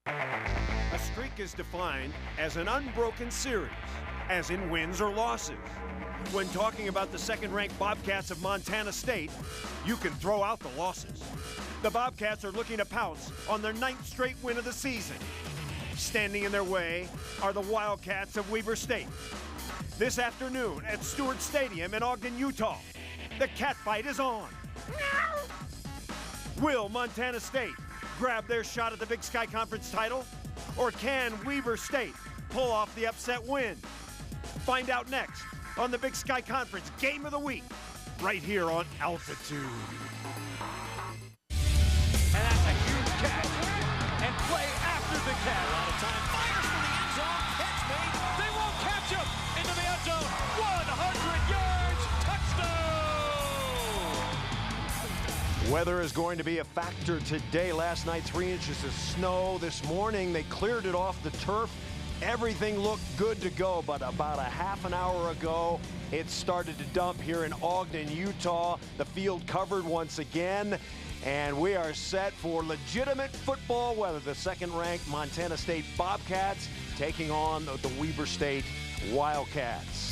A streak is defined as an unbroken series, as in wins or losses. When talking about the second-ranked Bobcats of Montana State, you can throw out the losses. The Bobcats are looking to pounce on their 9th straight win of the season. Standing in their way are the Wildcats of Weber State. This afternoon at Stewart Stadium in Ogden, Utah, the catfight is on. Will Montana State grab their shot at the Big Sky Conference title? Or can Weber State pull off the upset win? Find out next on the Big Sky Conference Game of the Week, right here on Altitude. And that's a huge catch. And play after the catch. A lot of time. Fires for the end zone. Catch made. They won't catch him. Into the end zone. 100 yards. Touchdown. Weather is going to be a factor today. Last night, 3 inches of snow. This morning, they cleared it off the turf. Everything looked good to go, but about a half an hour ago, it started to dump here in Ogden, Utah. The field covered once again, and we are set for legitimate football weather. The second-ranked Montana State Bobcats taking on the Weber State Wildcats.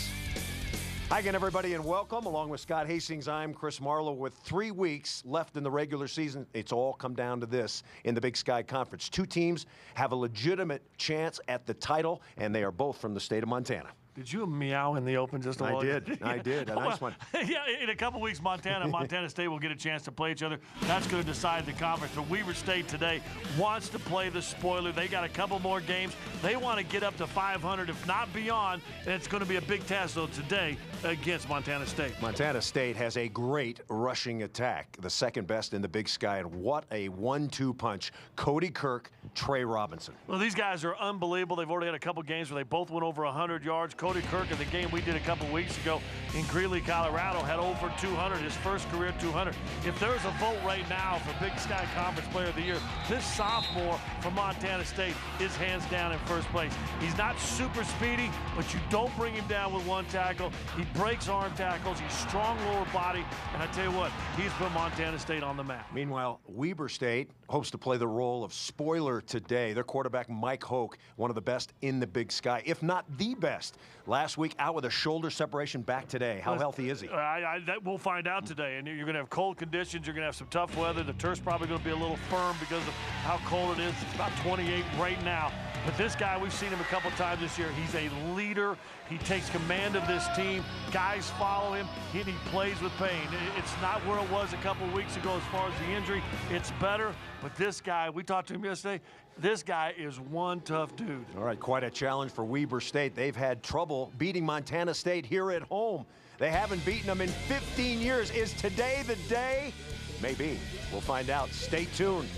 Hi again, everybody, and welcome. Along with Scott Hastings, I'm Chris Marlowe. With 3 weeks left in the regular season, it's all come down to this in the Big Sky Conference. 2 teams have a legitimate chance at the title, and they are both from the state of Montana. Did you meow in the open just a while? I did. A nice one. Yeah, in a couple weeks, Montana and Montana State will get a chance to play each other. That's going to decide the conference. But Weber State today wants to play the spoiler. They got a couple more games. They want to get up to 500, if not beyond. And it's going to be a big test, though, today against Montana State. Montana State has a great rushing attack, the second best in the Big Sky. And what a 1-2 punch. Cody Kirk, Trey Robinson. Well, these guys are unbelievable. They've already had a couple games where they both went over 100 yards. Cody Kirk, in the game we did a couple weeks ago in Greeley, Colorado, had over 200, his first career 200. If there's a vote right now for Big Sky Conference Player of the Year, this sophomore from Montana State is hands down in first place. He's not super speedy, but you don't bring him down with one tackle. He breaks arm tackles. He's strong lower body, and I tell you what, he's put Montana State on the map. Meanwhile, Weber State hopes to play the role of spoiler today. Their quarterback, Mike Hoke, one of the best in the Big Sky, if not the best. Last week, out with a shoulder separation, back today. How healthy is he? That we'll find out today. And you're going to have cold conditions. You're going to have some tough weather. The turf's probably going to be a little firm because of how cold it is. It's about 28 right now. But this guy, we've seen him a couple times this year. He's a leader. He takes command of this team. Guys follow him, and he plays with pain. It's not where it was a couple of weeks ago as far as the injury. It's better. But this guy, we talked to him yesterday, this guy is one tough dude. All right, quite a challenge for Weber State. They've had trouble beating Montana State here at home. They haven't beaten them in 15 years. Is today the day? Maybe. We'll find out. Stay tuned.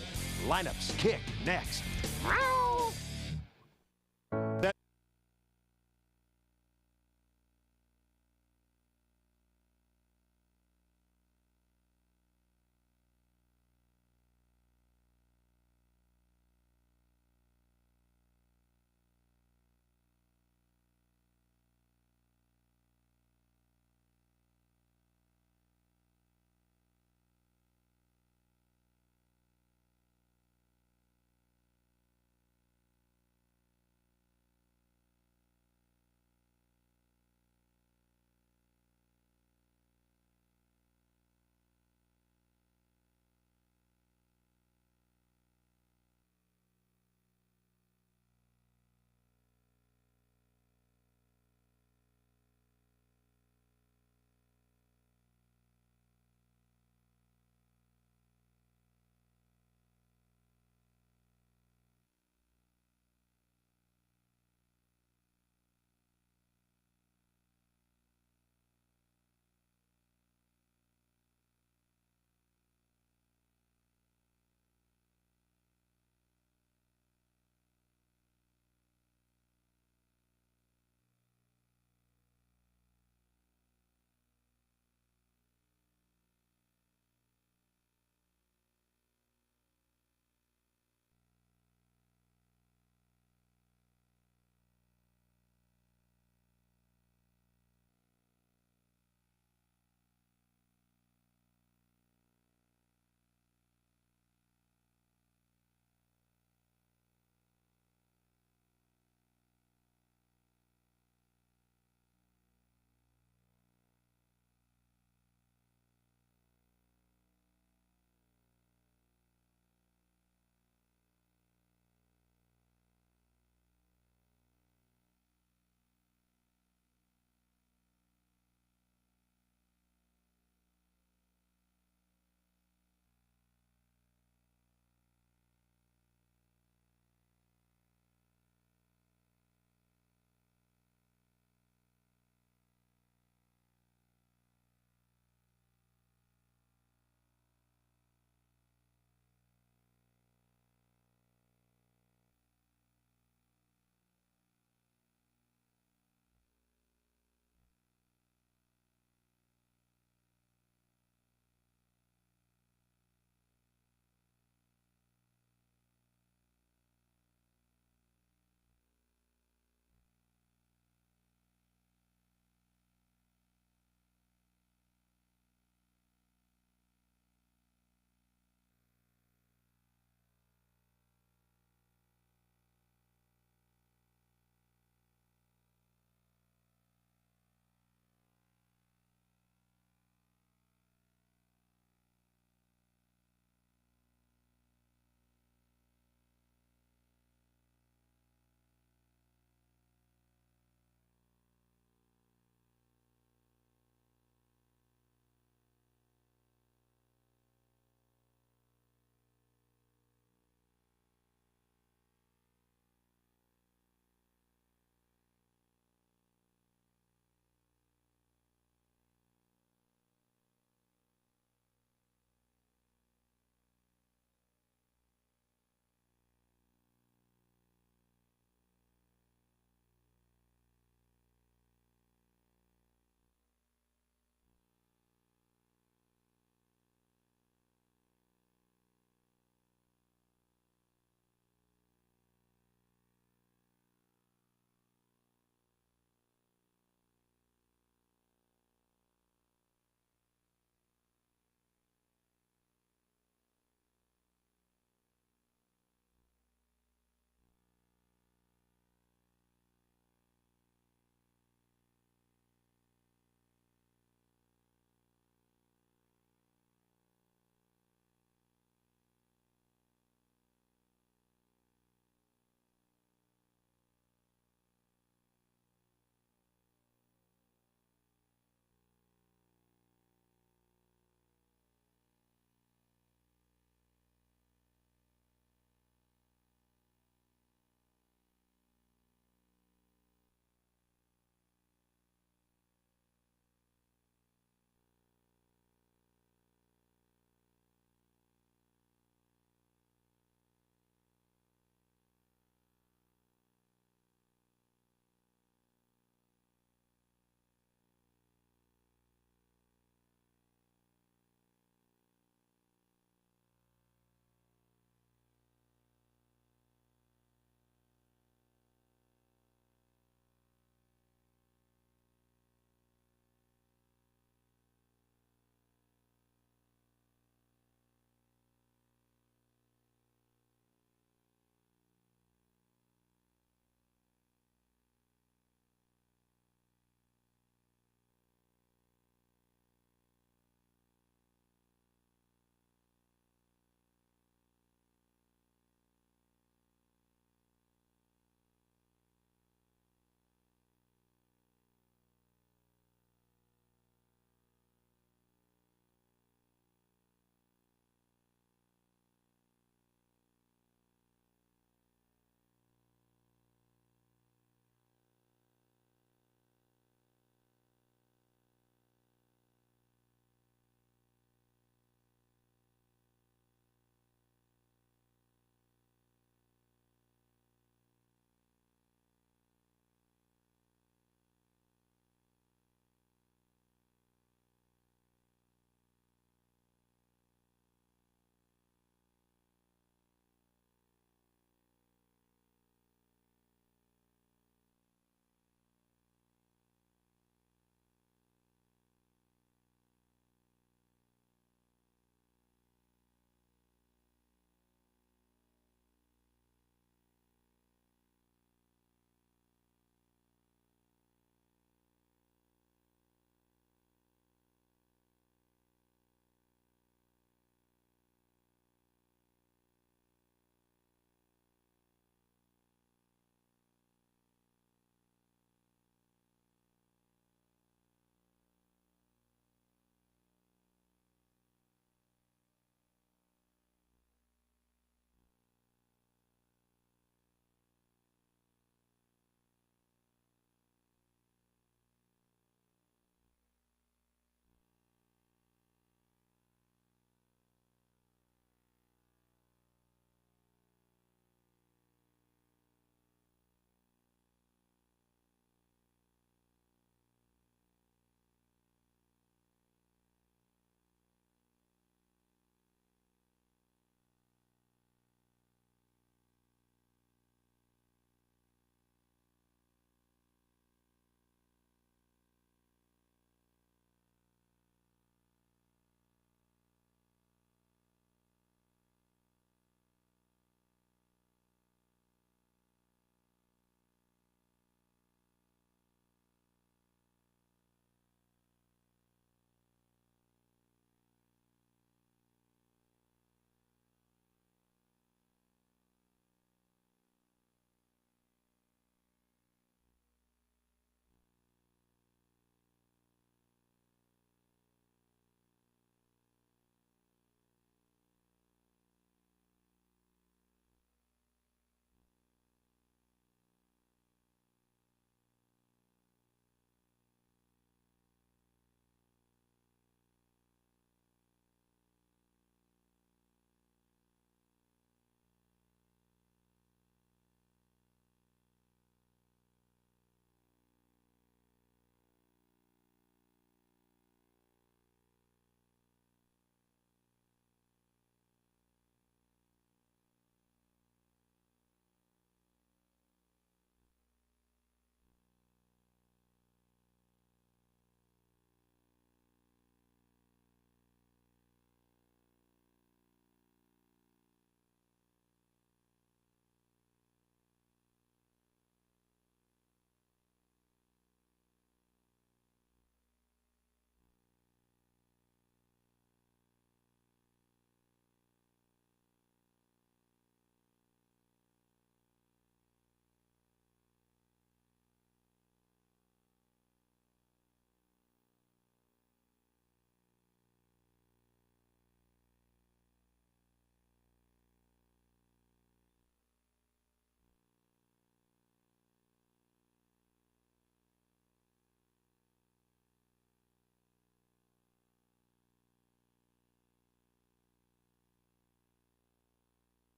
Lineups kick next.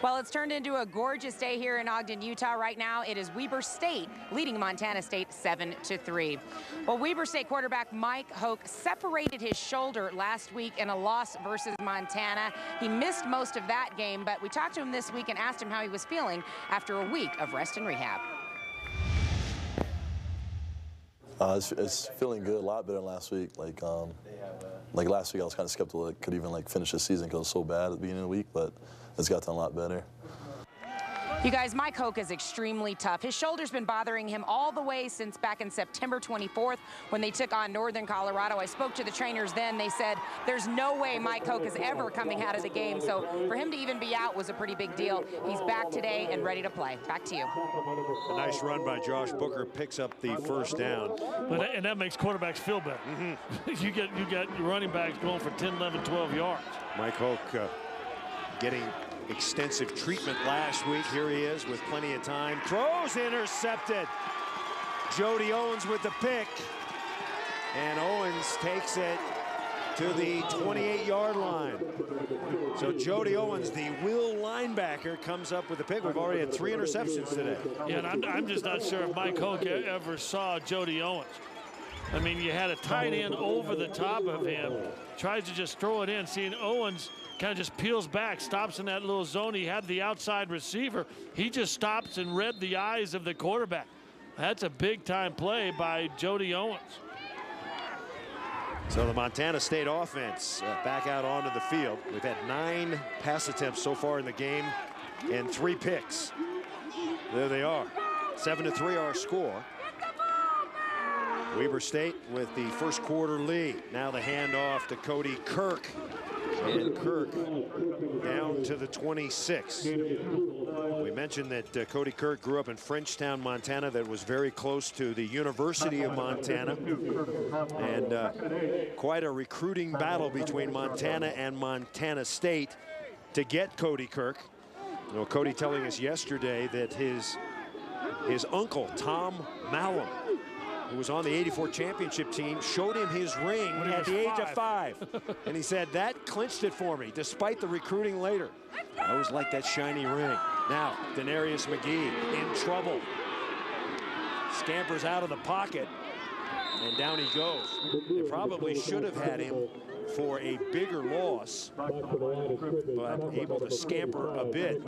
Well, it's turned into a gorgeous day here in Ogden, Utah. Right now, it is Weber State leading Montana State 7-3. Well, Weber State quarterback Mike Hoke separated his shoulder last week in a loss versus Montana. He missed most of that game, but we talked to him this week and asked him how he was feeling after a week of rest and rehab. It's feeling good, a lot better than last week. Like last week, I was kind of skeptical that could even finish the season because it was so bad at the beginning of the week, but it's gotten a lot better. You guys, Mike Hoke is extremely tough. His shoulder's been bothering him all the way since back in September 24th when they took on Northern Colorado. I spoke to the trainers then. They said there's no way Mike Hoke is ever coming out of the game. So for him to even be out was a pretty big deal. He's back today and ready to play. Back to you. A nice run by Josh Booker picks up the first down. And that makes quarterbacks feel better. You got your running backs going for 10, 11, 12 yards. Mike Hoke getting extensive treatment last week. Here he is with plenty of time. Throws intercepted. Jody Owens with the pick. And Owens takes it to the 28-yard line. So Jody Owens, the will linebacker, comes up with the pick. We've already had 3 interceptions today. Yeah, and I'm just not sure if Mike Hoke ever saw Jody Owens. I mean, you had a tight end over the top of him, tries to just throw it in, seeing Owens kind of just peels back, stops in that little zone. He had the outside receiver. He just stops and read the eyes of the quarterback. That's a big-time play by Jody Owens. So the Montana State offense back out onto the field. We've had 9 pass attempts so far in the game and 3 picks. There they are. 7-3 our score. Weber State with the first quarter lead. Now the handoff to Cody Kirk. And Kirk down to the 26. We mentioned that Cody Kirk grew up in Frenchtown, Montana, that was very close to the University of Montana. And quite a recruiting battle between Montana and Montana State to get Cody Kirk. You know, Cody telling us yesterday that his uncle, Tom Malum, who was on the '84 championship team, showed him his ring at the age of 5. And he said, that clinched it for me, despite the recruiting later. I always like that shiny ring. Now, Denarius McGee in trouble. Scampers out of the pocket, and down he goes. They probably should have had him for a bigger loss, but able to scamper a bit.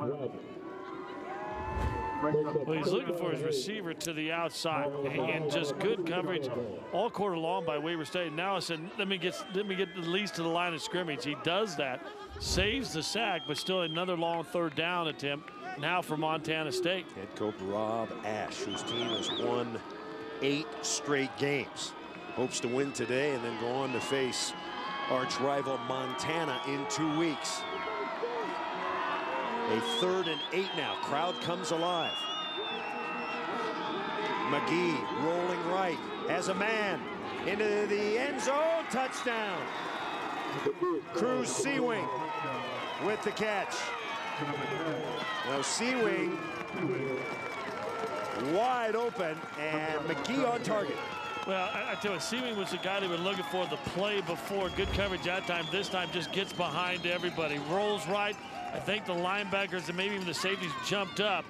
Well, he's looking for his receiver to the outside, and just good coverage all quarter long by Weber State. Now I said, let me get at least to the line of scrimmage. He does that, saves the sack, but still another long third down attempt now for Montana State. Head coach Rob Ash, whose team has won 8 straight games, hopes to win today and then go on to face arch rival Montana in 2 weeks. A 3rd and 8 now. Crowd comes alive. McGee rolling right, has a man into the end zone. Touchdown. Cruz Seawing with the catch. Now Seawing wide open, and McGee on target. Well, I tell you, Seawing was the guy they were looking for the play before. Good coverage that time. This time just gets behind everybody. Rolls right. I think the linebackers and maybe even the safeties jumped up.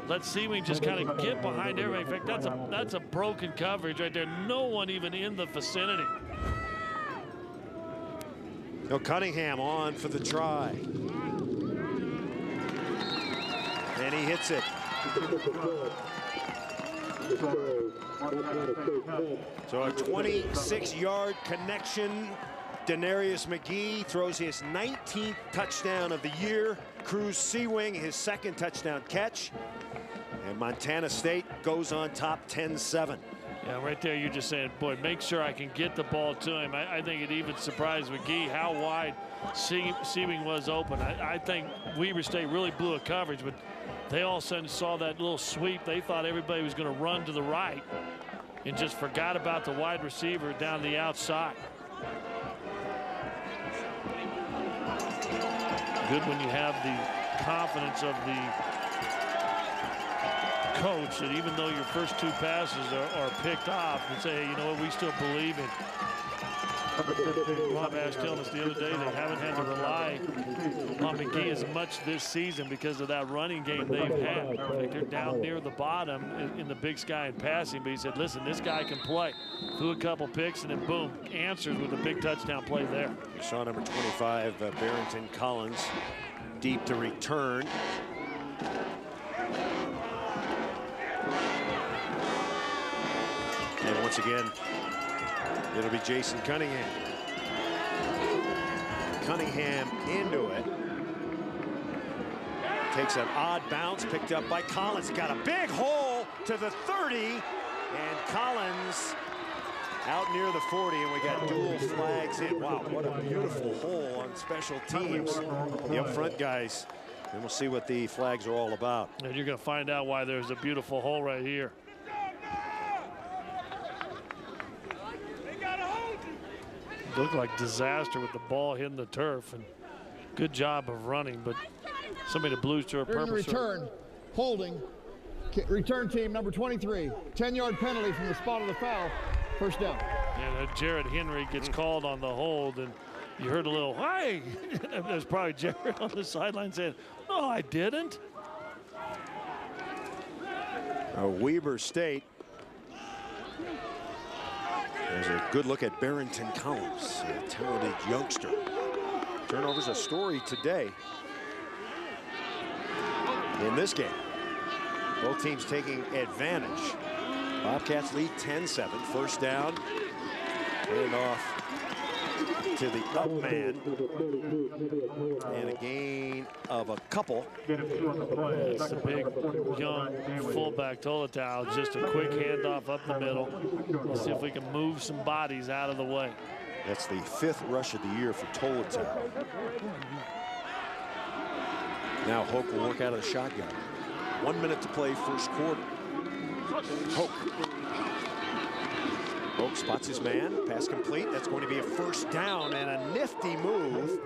Let Seawing just kind of get behind everybody. In fact, that's a broken coverage right there. No one even in the vicinity. No, Cunningham on for the try. And he hits it. So a 26-yard connection. Denarius McGee throws his 19th touchdown of the year. Cruz Seawing his 2nd touchdown catch. And Montana State goes on top 10-7. Yeah, right there you're just saying, boy, make sure I can get the ball to him. I think it even surprised McGee how wide Seawing was open. I think Weber State really blew a coverage, but they all of a sudden saw that little sweep. They thought everybody was going to run to the right and just forgot about the wide receiver down the outside. Good when you have the confidence of the coach that even though your first 2 passes are picked off, and say, hey, you know what, we still believe in. Rob Ash telling us the other day they haven't had to rely on McGee as much this season because of that running game they've had. In fact, they're down near the bottom in the Big Sky in passing, but he said, listen, this guy can play. Threw a couple picks and then boom, answers with a big touchdown play there. You saw number 25, Barrington Collins, deep to return. And once again, it'll be Jason Cunningham. Cunningham into it. Takes an odd bounce, picked up by Collins. Got a big hole to the 30. And Collins out near the 40, and we got dual flags in. Wow, what a beautiful hole on special teams. The up front guys. And we'll see what the flags are all about. And you're going to find out why there's a beautiful hole right here. Looked like disaster with the ball hitting the turf, and good job of running, but somebody the Blues to a purpose. Return, holding, return team number 23, 10-yard penalty from the spot of the foul, first down. And Jared Henry gets called on the hold, and you heard a little, hey! There's probably Jared on the sideline saying, no, I didn't. Weber State. There's a good look at Barrington Collins, a talented youngster. Turnovers a story today in this game. Both teams taking advantage. Bobcats lead 10-7. First down. And off to the up man. And a gain of a couple. It's the big young fullback Tolotau. Just a quick handoff up the middle. Let's see if we can move some bodies out of the way. That's the 5th rush of the year for Tolotau. Now Hoke will work out of the shotgun. 1 minute to play, first quarter. Hoke. Hoke spots his man, pass complete. That's going to be a first down and a nifty move.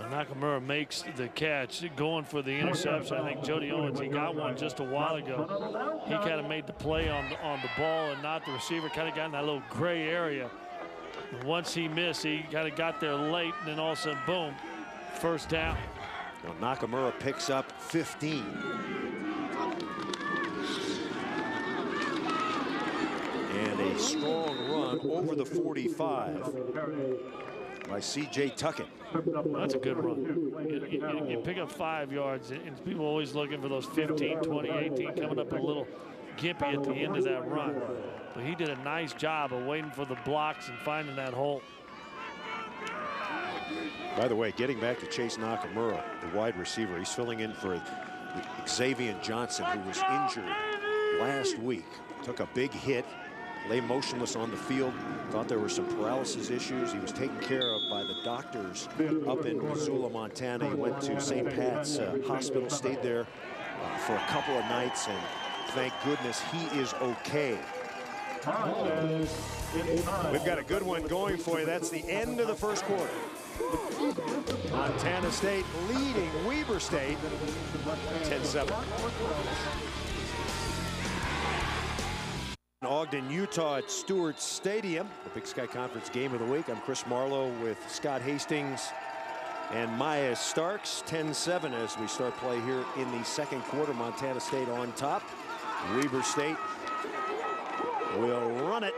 Nakamura makes the catch, going for the interception. I think Jody Owens, he got one just a while ago. He kind of made the play on the ball and not the receiver. Kind of got in that little gray area. And once he missed, he kind of got there late, and then all of a sudden, boom, first down. Now Nakamura picks up 15. And a strong run over the 45 by C.J. Tuckett. That's a good run. You pick up 5 yards, and people are always looking for those 15, 20, 18, coming up a little gimpy at the end of that run. But he did a nice job of waiting for the blocks and finding that hole. By the way, getting back to Chase Nakamura, the wide receiver, he's filling in for Xavier Johnson, who was injured last week. Took a big hit, lay motionless on the field, thought there were some paralysis issues. He was taken care of by the doctors up in Missoula, Montana. He went to St. Pat's Hospital, stayed there for a couple of nights, and thank goodness he is okay. We've got a good one going for you. That's the end of the first quarter. Montana State leading Weber State 10-7. Ogden, Utah at Stewart Stadium, the Big Sky Conference game of the week. I'm Chris Marlowe with Scott Hastings and Maya Starks. 10-7 as we start play here in the second quarter. Montana State on top. Weber State will run it.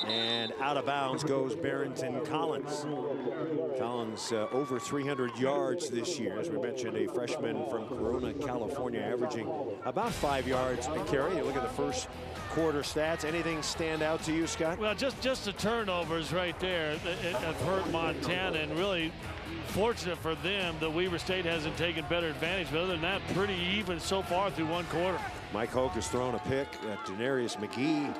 And out of bounds goes Barrington Collins. Collins over 300 yards this year. As we mentioned, a freshman from Corona, California, averaging about 5 yards a carry. You look at the first quarter stats. Anything stand out to you, Scott? Well, just the turnovers right there have hurt Montana, and really fortunate for them that Weber State hasn't taken better advantage. But other than that, pretty even so far through one quarter. Mike Hoke has thrown a pick at Denarius McGee.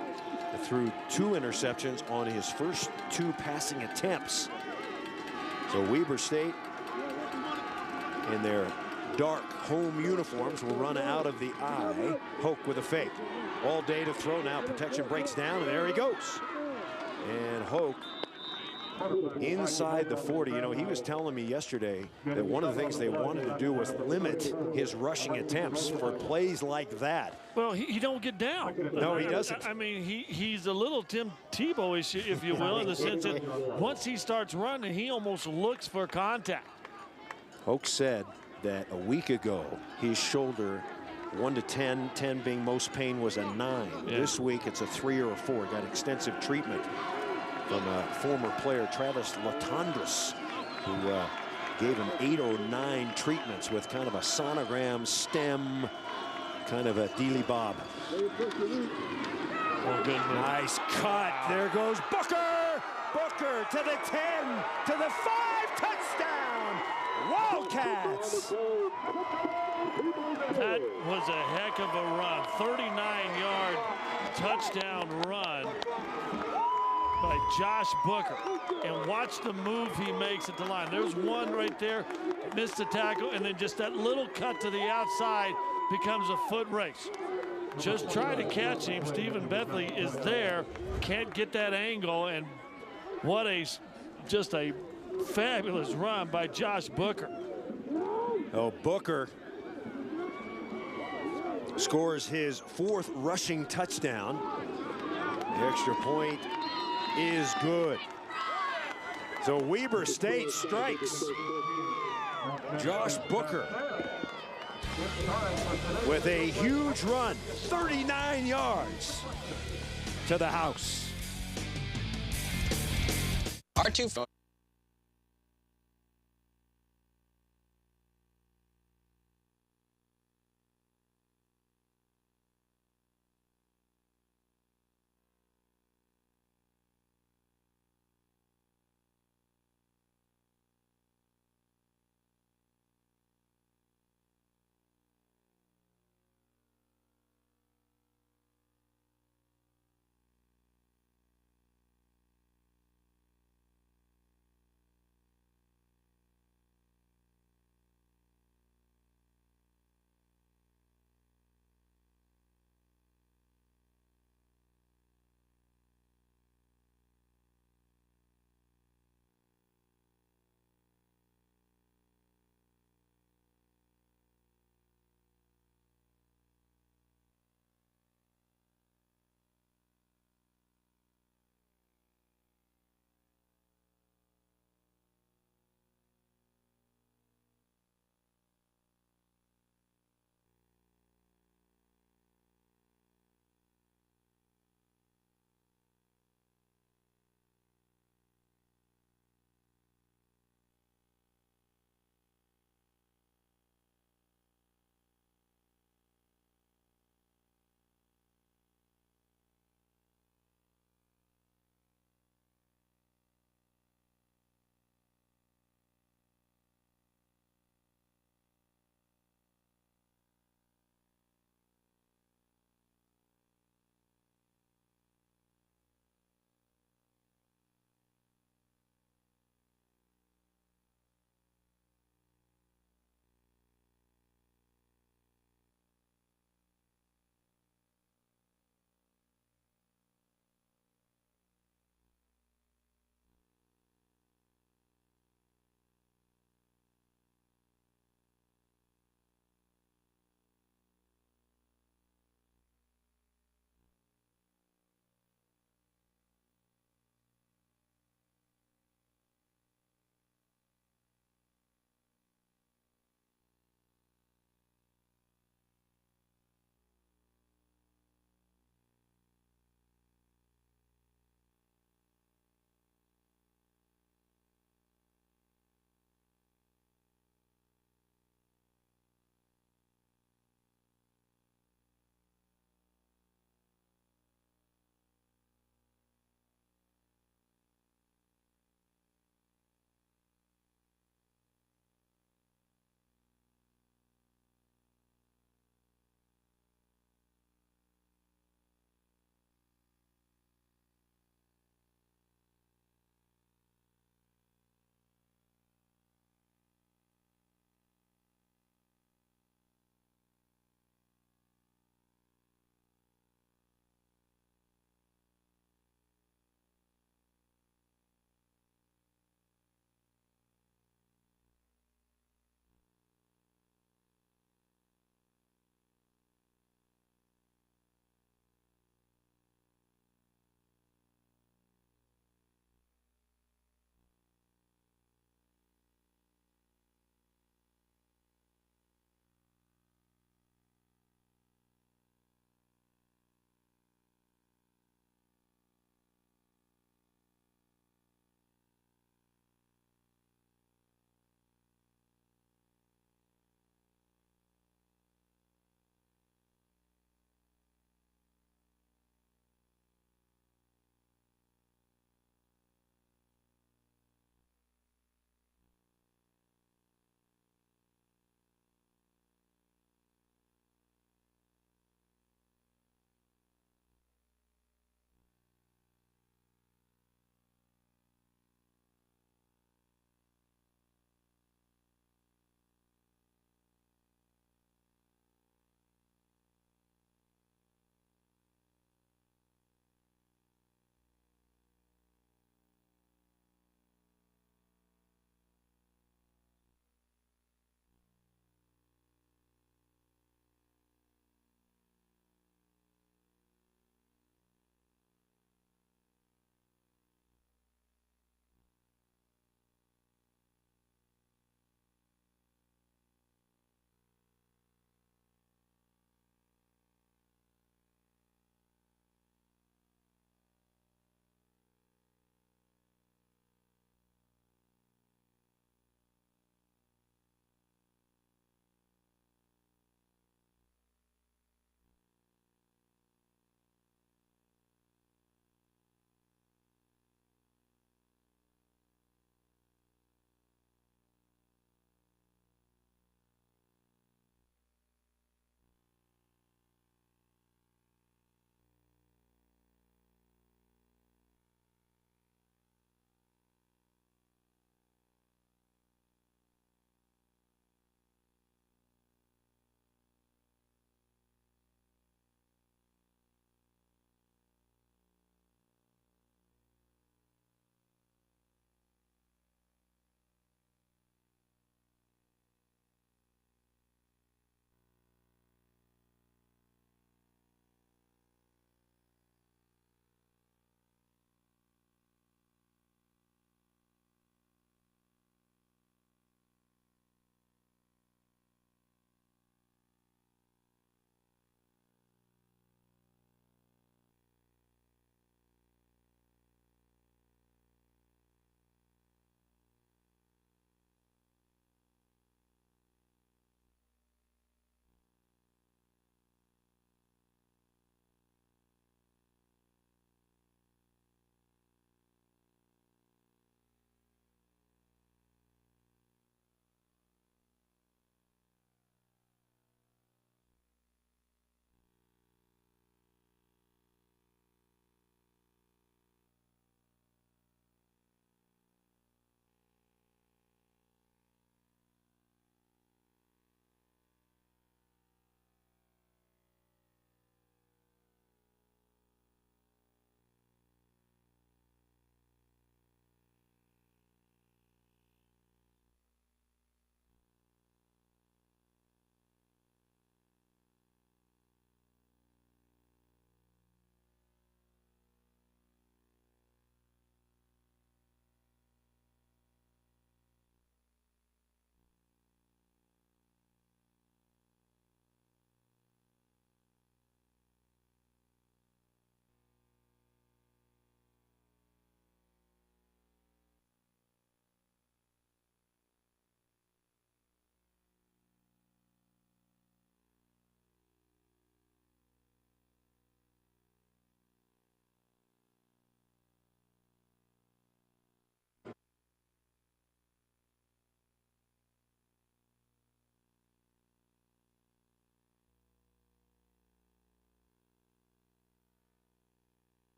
Threw 2 interceptions on his first 2 passing attempts. So Weber State, in their dark home uniforms, will run out of the eye. Hoke with a fake. All day to throw now. Protection breaks down, and there he goes. And Hoke inside the 40. You know, he was telling me yesterday that one of the things they wanted to do was limit his rushing attempts for plays like that. Well, he don't get down. No, he doesn't. I mean, he's a little Tim Tebow-ish, if you will, in the sense that once he starts running, he almost looks for contact. Hoke said that a week ago, his shoulder 1 to 10, 10 being most pain, was a 9. Yeah. This week it's a 3 or a 4. Got extensive treatment from a former player, Travis Latondras, who gave him 8 or 9 treatments with kind of a sonogram stem, kind of a dealy bob. Oh, good move. Nice cut. There goes Booker. Booker to the 10, to the 5, touchdown. Wildcats. That was a heck of a run. 39-yard touchdown run by Josh Booker. And watch the move he makes at the line. There's one right there, missed the tackle, and then just that little cut to the outside becomes a foot race. Just try to catch him. Stephen Bethley is there, can't get that angle, and what just a fabulous run by Josh Booker. Oh, Booker scores his 4th rushing touchdown. The extra point is good. So Weber State strikes. Josh Booker with a huge run, 39 yards to the house. R2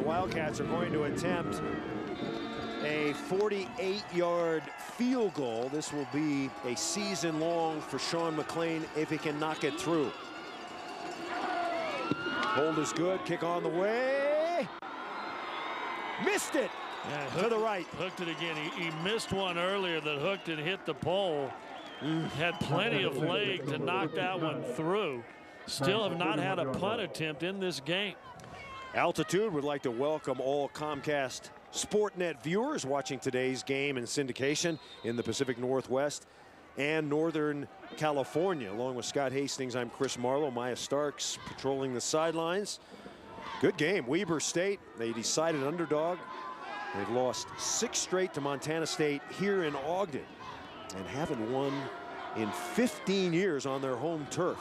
Wildcats are going to attempt a 48-yard field goal. This will be a season long for Sean McLean if he can knock it through. Hold is good. Kick on the way. Missed it. Yeah, to the right. Hooked it again. He missed one earlier that hooked and hit the pole. Had plenty of leg to knock that one through. Still have not had a punt attempt in this game. Altitude would like to welcome all Comcast SportNet viewers watching today's game in syndication in the Pacific Northwest and Northern California. Along with Scott Hastings, I'm Chris Marlowe. Maya Starks patrolling the sidelines. Good game. Weber State, they decided underdog. They've lost 6 straight to Montana State here in Ogden and haven't won in 15 years on their home turf.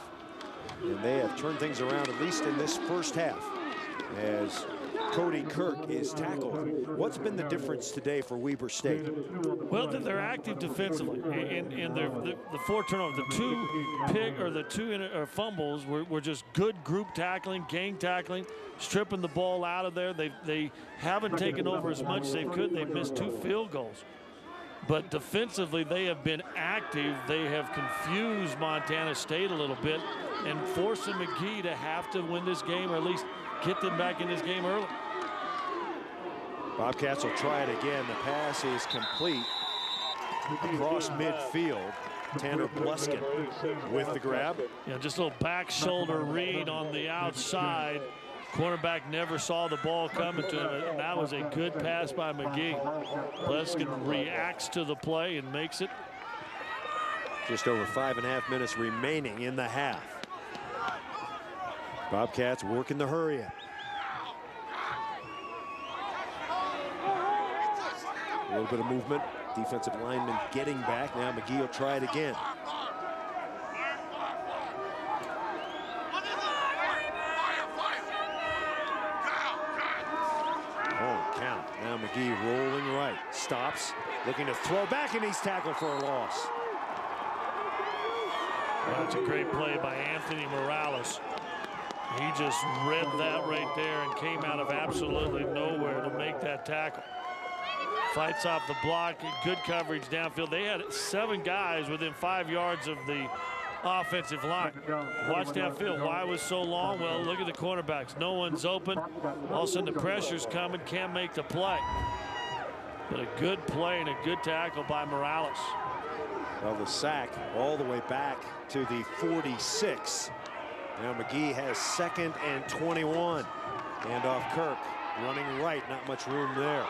And they have turned things around, at least in this first half, as Cody Kirk is tackled. What's been the difference today for Weber State? Well, they're active defensively. In the 4 turnovers, the two fumbles were just good group tackling, gang tackling, stripping the ball out of there. They haven't taken over as much as they could. They've missed 2 field goals. But defensively, they have been active. They have confused Montana State a little bit and forcing McGee to have to win this game, or at least get them back in this game early. Bobcats will try it again. The pass is complete across midfield. Tanner Bluskin with the grab. Yeah, just a little back shoulder read on the outside. Cornerback never saw the ball coming to him, and that was a good pass by McGee. Bluskin reacts to the play and makes it. Just over 5.5 minutes remaining in the half. Bobcats working the hurry up. A little bit of movement. Defensive lineman getting back. Now McGee will try it again. Count. Now McGee rolling right. Stops. Looking to throw back, and he's tackled for a loss. That's a great play by Anthony Morales. He just read that right there and came out of absolutely nowhere to make that tackle. Fights off the block. Good coverage downfield. They had 7 guys within 5 yards of the offensive line. Watch downfield. Why was so long? Well, look at the cornerbacks. No one's open. All of a sudden the pressure's coming. Can't make the play. But a good play and a good tackle by Morales. Well, the sack all the way back to the 46. Now McGee has 2nd and 21. And off Kirk, running right. Not much room there.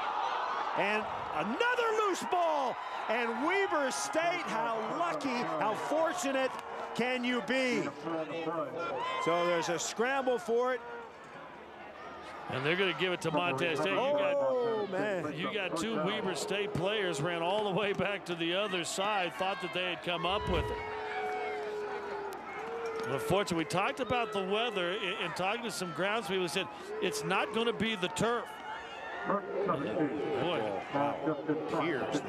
And another loose ball. And Weber State, how lucky, how fortunate can you be? So there's a scramble for it. And they're going to give it to Montana State. You got 2 Weber State players ran all the way back to the other side, thought that they had come up with it. Unfortunately, we talked about the weather and talking to some grounds people said it's not going to be the turf. Boy, Pierce.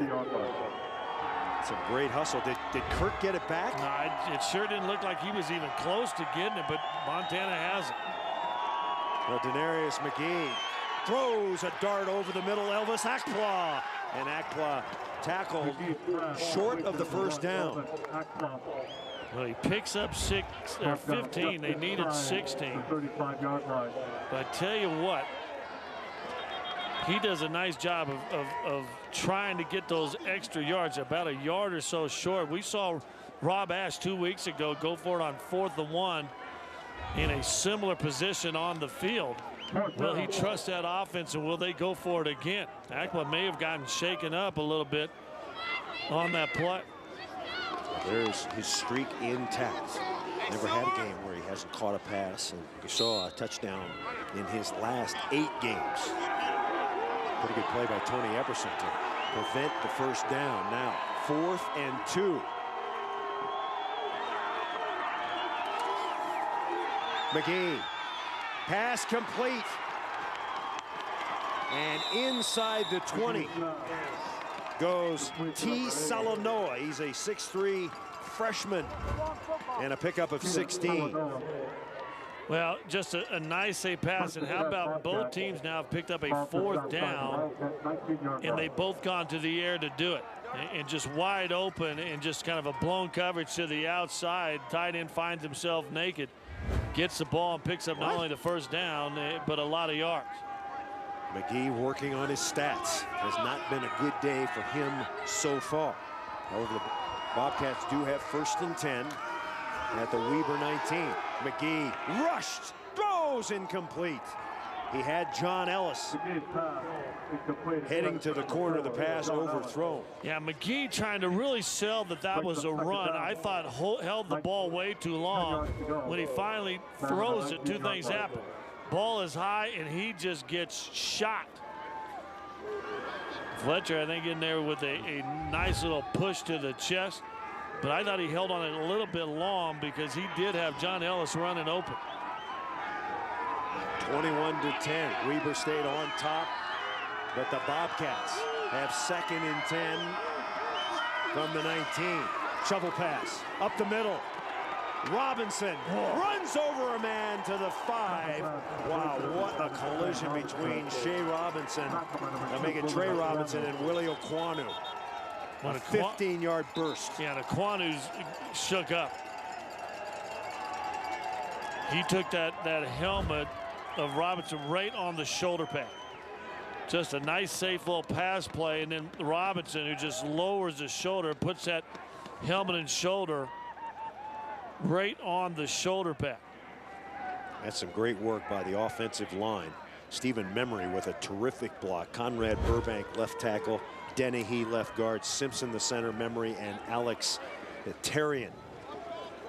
It's a great hustle. Did Kirk get it back? No, it sure didn't look like he was even close to getting it, but Montana has it. Well, Denarius McGee throws a dart over the middle. Elvis Akpla. And Akpla tackled short of the first down. Well, he picks up 15. They needed 16. But I tell you what, he does a nice job of trying to get those extra yards, about a yard or so short. We saw Rob Ash 2 weeks ago go for it on 4th and 1 in a similar position on the field. Will he trust that offense, and will they go for it again? Akpla may have gotten shaken up a little bit on that play. There's his streak intact. Never had a game where he hasn't caught a pass, and you saw a touchdown in his last 8 games. Pretty good play by Tony Epperson to prevent the first down. Now 4th and 2. McGee, pass complete. And inside the 20 goes T. Salanoa. He's a 6'3" freshman and a pickup of 16. Well, just a nice safe pass. And how about both teams now have picked up a 4th down, and they've both gone to the air to do it. And just wide open and just kind of a blown coverage to the outside. Tight end finds himself naked, gets the ball and picks up not only the 1st down, but a lot of yards. McGee working on his stats. Has not been a good day for him so far. However, the Bobcats do have 1st and 10 at the Weber 19. McGee rushed, throws incomplete. He had John Ellis heading to the corner, the pass overthrown. Yeah, McGee trying to really sell that was a run. I thought held the ball way too long. When he finally throws it, 2 things happen. Ball is high, and he just gets shot. Fletcher, I think, in there with a nice little push to the chest. But I thought he held on it a little bit long because he did have John Ellis running open. 21-10. Weber State on top, but the Bobcats have 2nd and 10 from the 19. Shovel pass up the middle. Robinson runs over a man to the 5. Wow, what a collision between Shea Robinson, I make it Trey Robinson, and Willie Okwonu. A 15-yard burst. Yeah, and Okwanu's shook up. He took that helmet of Robinson right on the shoulder pad. Just a nice, safe little pass play, and then Robinson, who just lowers his shoulder, puts that helmet and shoulder right on the shoulder pad. That's some great work by the offensive line. Stephen Memory with a terrific block. Conrad Burbank, left tackle. Dennehy, left guard. Simpson, the center. Memory, and Alex Tarian.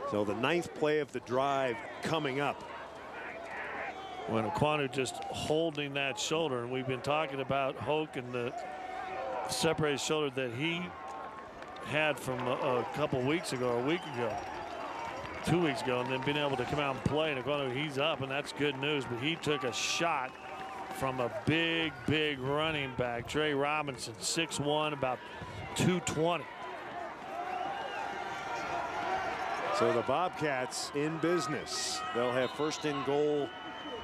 So the 9th play of the drive coming up. When Okwonu just holding that shoulder, and we've been talking about Hoke and the separated shoulder that he had from a couple weeks ago, or a week ago, 2 weeks ago, and then being able to come out and play. And Okwonu, he's up, and that's good news. But he took a shot from a big running back, Trey Robinson, 6'1", about 220. So the Bobcats in business. They'll have 1st and goal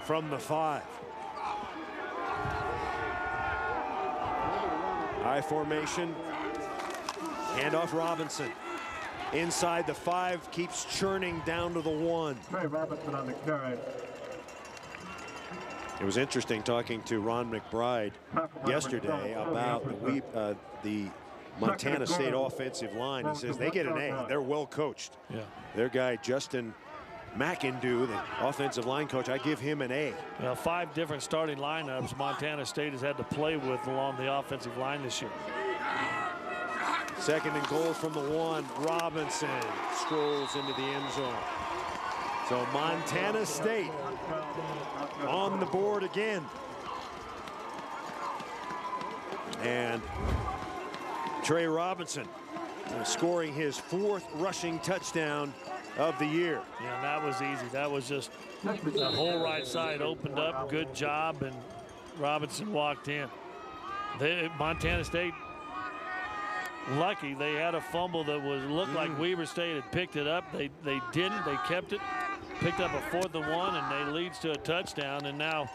from the 5. High formation. Handoff Robinson. Inside the 5, keeps churning down to the 1. Trey Robinson on the carry. It was interesting talking to Ron McBride yesterday about the Montana State offensive line. He says they get an A. They're well coached. Yeah. Their guy, Justin McIndoe, the offensive line coach, I give him an A. Well, 5 different starting lineups Montana State has had to play with along the offensive line this year. 2nd and goal from the 1. Robinson strolls into the end zone. So Montana State on the board again. And Trey Robinson scoring his 4th rushing touchdown of the year. Yeah, that was easy. That was just the whole right side opened up. Good job, and Robinson walked in. Montana State, lucky they had a fumble that looked like Weber State had picked it up. They didn't. They kept it, picked up a 4th and 1, and they leads to a touchdown, and now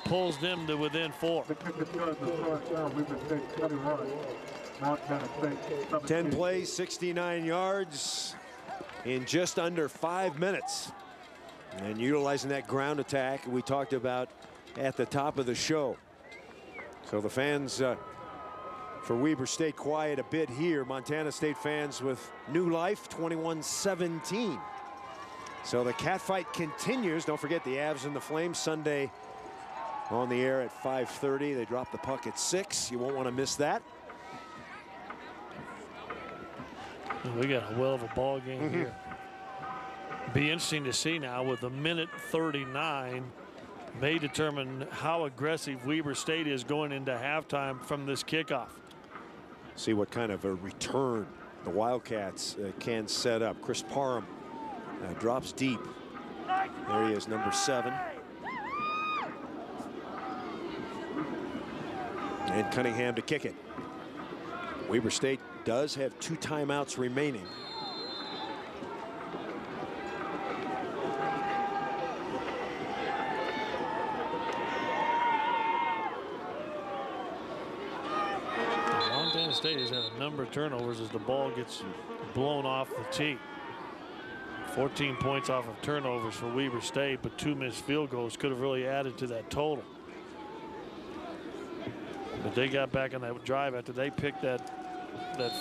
pulls them to within 4. 10 plays, 69 yards in just under 5 minutes. And utilizing that ground attack we talked about at the top of the show. So the fans for Weber State quiet a bit here. Montana State fans with new life, 21-17. So the catfight continues. Don't forget the Avs and the Flames Sunday on the air at 5:30. They drop the puck at 6. You won't want to miss that. We got a well of a ball game here. Be interesting to see now with a minute 39. May determine how aggressive Weber State is going into halftime from this kickoff. See what kind of a return the Wildcats can set up. Chris Parham drops deep. There he is, number 7. And Cunningham to kick it. Weber State does have 2 timeouts remaining. Montana State has had a number of turnovers as the ball gets blown off the tee. 14 points off of turnovers for Weber State, but 2 missed field goals could have really added to that total. But they got back on that drive after they picked that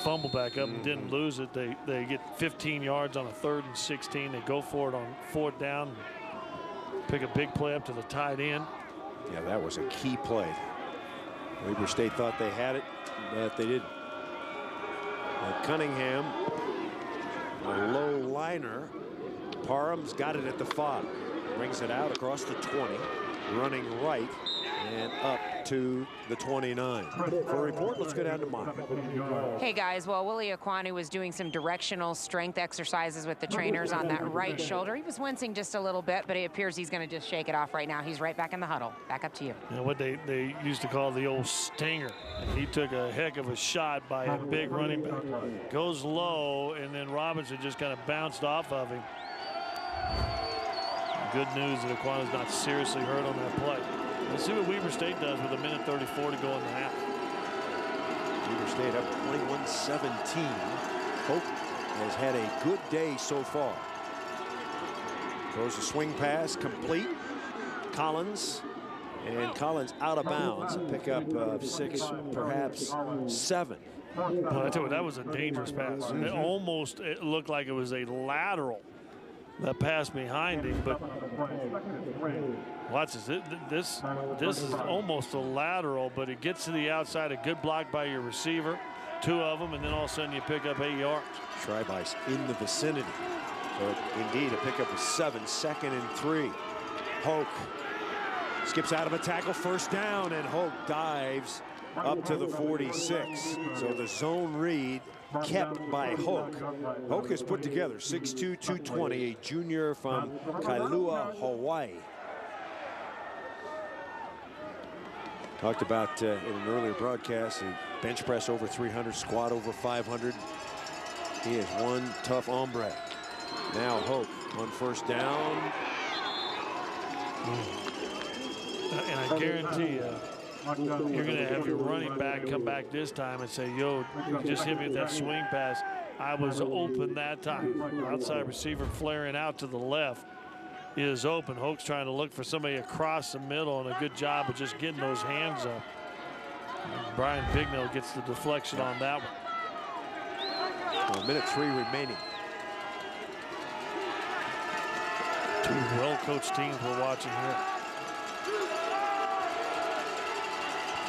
fumble back up and didn't lose it. They get 15 yards on a 3rd and 16. They go for it on 4th down. Pick a big play up to the tight end. Yeah, that was a key play. Weber State thought they had it, but they didn't. Cunningham, a low liner. Parham's got it at the 5. Brings it out across the 20. Running right and up to the 29. For a report, let's go down to Mike. Hey guys, well, Willie Aquanu was doing some directional strength exercises with the trainers on that right shoulder. He was wincing just a little bit, but it appears he's going to just shake it off right now. He's right back in the huddle. Back up to you. You know what they used to call the old stinger. He took a heck of a shot by a big running back. Goes low, and then Robinson just kind of bounced off of him. Good news that Aquanu's not seriously hurt on that play. Let's see what Weber State does with 1:34 to go in the half. Weber State up 21-17. Hope has had a good day so far. Throws a swing pass, complete. Collins, and Collins out of bounds. A pickup of 6, perhaps 7. Well, I tell you, that was a dangerous pass. It looked like it was a lateral that pass behind him, but watch this. This is almost a lateral, but it gets to the outside. A good block by your receiver, 2 of them, and then all of a sudden you pick up 8 yards. Schreibeis in the vicinity. So indeed, a pickup of 7, 2nd and 3. Hoke skips out of a tackle, 1st down, and Hoke dives up to the 46. So the zone read kept by Hoke. Hoke is put together, 6'2", 220, a junior from Kailua, Hawaii. Talked about in an earlier broadcast, the bench press over 300, squat over 500. He is one tough hombre. Now Hoke on 1st down. And I guarantee you, you're going to have your running back come back this time and say, yo, you just hit me with that swing pass. I was open that time. Outside receiver flaring out to the left is open. Hoke's trying to look for somebody across the middle, and a good job of just getting those hands up. And Brian Bignell gets the deflection on that one. Well, 1:03 remaining. 2 well-coached teams we're watching here.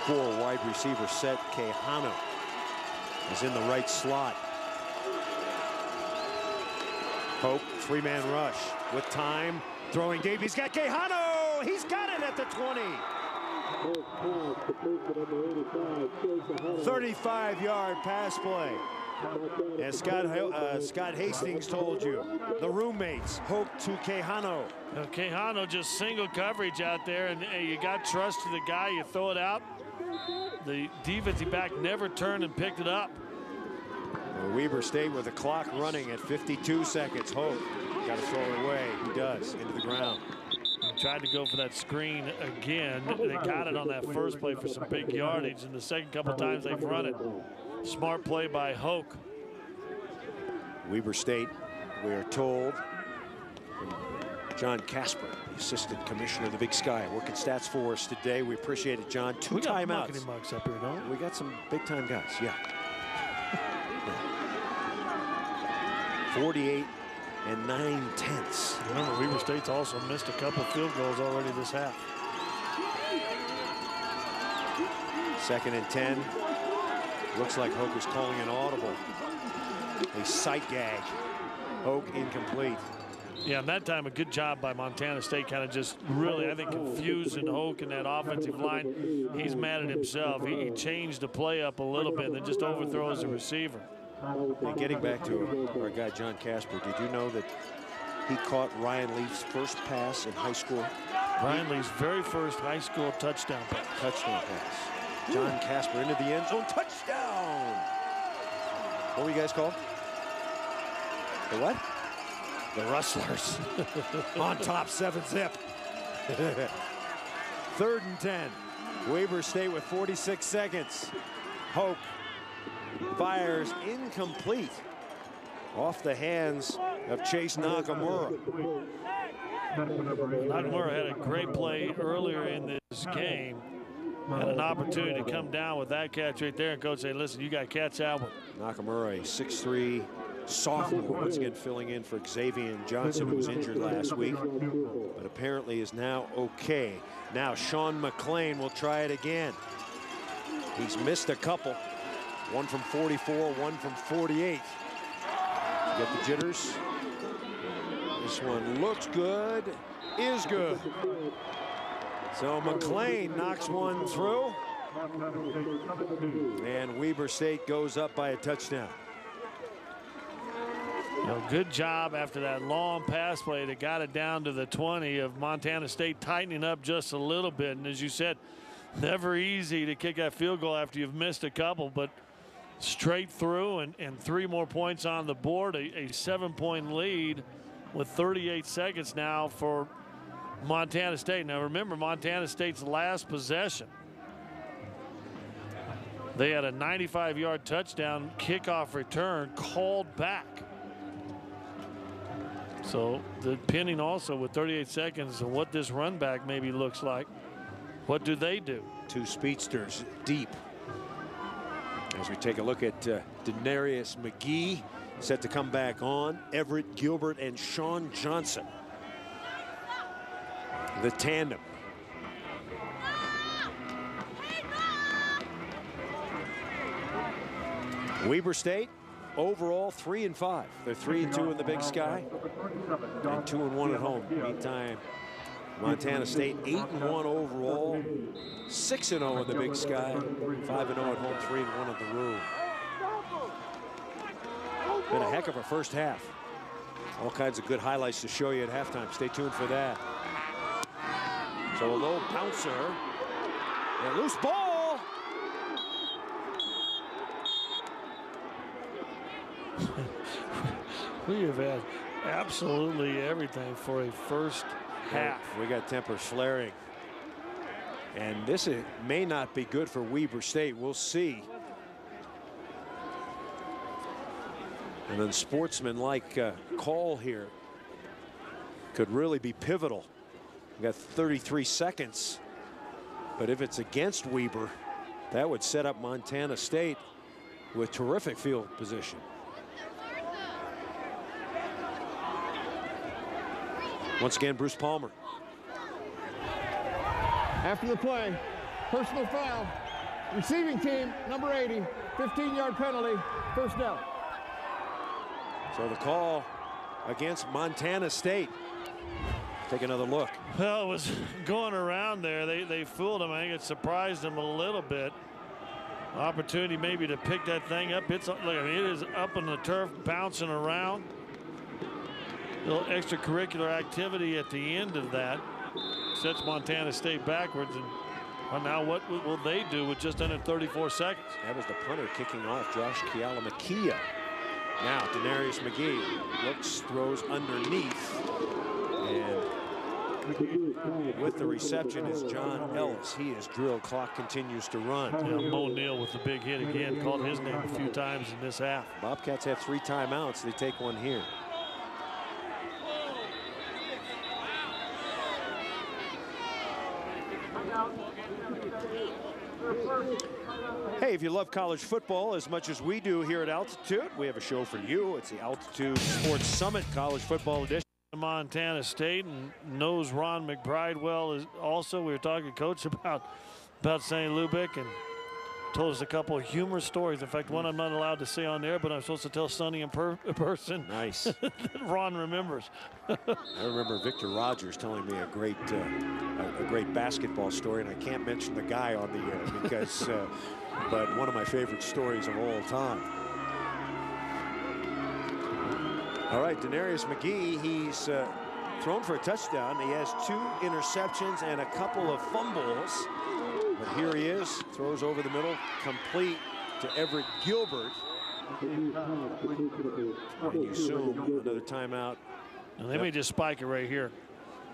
4 wide receiver set. Quijano is in the right slot. Hope, 3-man rush with time. Throwing deep. He's got Quijano. He's got it at the 20. 35-yard pass play. As Scott Hastings told you, the roommates, Hope to Quijano. Quijano just single coverage out there, and you got trust to the guy. You throw it out. The defensive back never turned and picked it up. Weber State with the clock running at 52 seconds. Hope got to throw it away. He does, into the ground. He tried to go for that screen again. They got it on that first play for some big yardage, and the second couple times they've run it. Smart play by Hoke. Weber State, we are told, John Casper, the assistant commissioner of the Big Sky, working stats for us today. We appreciate it, John. 2 timeouts. Mucks up here, don't we? We got some big-time guys, yeah. 48 9/10. Remember, Weber State's also missed a couple field goals already this half. 2nd and 10. Looks like Hoke is calling an audible. A sight gag. Hoke incomplete. Yeah, and that time a good job by Montana State, kind of just really, I think, confusing Hoke in that offensive line. He's mad at himself. He changed the play up a little bit and then just overthrows the receiver. And getting back to our guy John Casper, did you know that he caught Ryan Leaf's first pass in high school? Ryan Leaf's very first high school touchdown pass. Touchdown pass. John Casper into the end zone. Touchdown! What were you guys called? The what? The Rustlers. On top, 7-zip. 3rd and 10. Weber State with 46 seconds. Hoke fires incomplete off the hands of Chase Nakamura. Nakamura had a great play earlier in this game. Had an opportunity to come down with that catch right there, and coach said, listen, you got to catch that one. Nakamura, a 6'3" sophomore, once again filling in for Xavier Johnson, who was injured last week, but apparently is now okay. Now Sean McLean will try it again. He's missed a couple. One from 44, one from 48. Get the jitters. This one looks good, is good. So McLean knocks one through, and Weber State goes up by a touchdown. Good job after that long pass play that got it down to the 20 of Montana State tightening up just a little bit. And as you said, never easy to kick that field goal after you've missed a couple, but straight through and 3 more points on the board, a 7-point lead with 38 seconds now for Montana State. Now remember, Montana State's last possession, they had a 95-yard touchdown kickoff return called back. So depending also with 38 seconds on what this run back maybe looks like, what do they do? 2 speedsters deep. As we take a look at Denarius McGee, set to come back on. Everett Gilbert and Sean Johnson, the tandem. Weber State overall 3-5. They're 3-2 in the Big Sky and 2-1 at home. Meantime, Montana State 8-1 overall, 6-0 in the Big Sky, 5-0 at home, 3-1 on the road. Been a heck of a first half. All kinds of good highlights to show you at halftime. Stay tuned for that. So a low bouncer, a loose ball. We have had absolutely everything for a first half. We got tempers flaring. And this may not be good for Weber State. We'll see. And then sportsman-like call here could really be pivotal. We got 33 seconds. But if it's against Weber, that would set up Montana State with terrific field position. Once again, Bruce Palmer. After the play, personal foul. Receiving team, number 80, 15-yard penalty, first down. So the call against Montana State. Take another look. Well, it was going around there. They fooled him. I think it surprised him a little bit. Opportunity maybe to pick that thing up. Look, I mean, it is up on the turf, bouncing around. A little extracurricular activity at the end of that sets Montana State backwards. And well, now what will they do with just under 34 seconds? That was the punter kicking off, Josh Kialamakia. Now Denarius McGee looks, throws underneath, and with the reception is John Ellis. He is drilled. Clock continues to run. Yeah, Mo Neal with the big hit again. Called his name a few times in this half. Bobcats have 3 timeouts. They take one here. Hey, if you love college football as much as we do here at Altitude, we have a show for you. It's the Altitude Sports Summit College Football Edition. Montana State and knows Ron McBride well. Is also, we were talking to Coach about St. Lubick and told us a couple of humorous stories. In fact, one I'm not allowed to say on there, but I'm supposed to tell Sonny in person. Nice. That Ron remembers. I remember Victor Rogers telling me a great basketball story, and I can't mention the guy on the air because, but one of my favorite stories of all time. All right, Denarius McGee, he's thrown for a touchdown. He has 2 interceptions and a couple of fumbles. But here he is, throws over the middle, complete to Everett Gilbert. And you assume another timeout. And they may just spike it right here.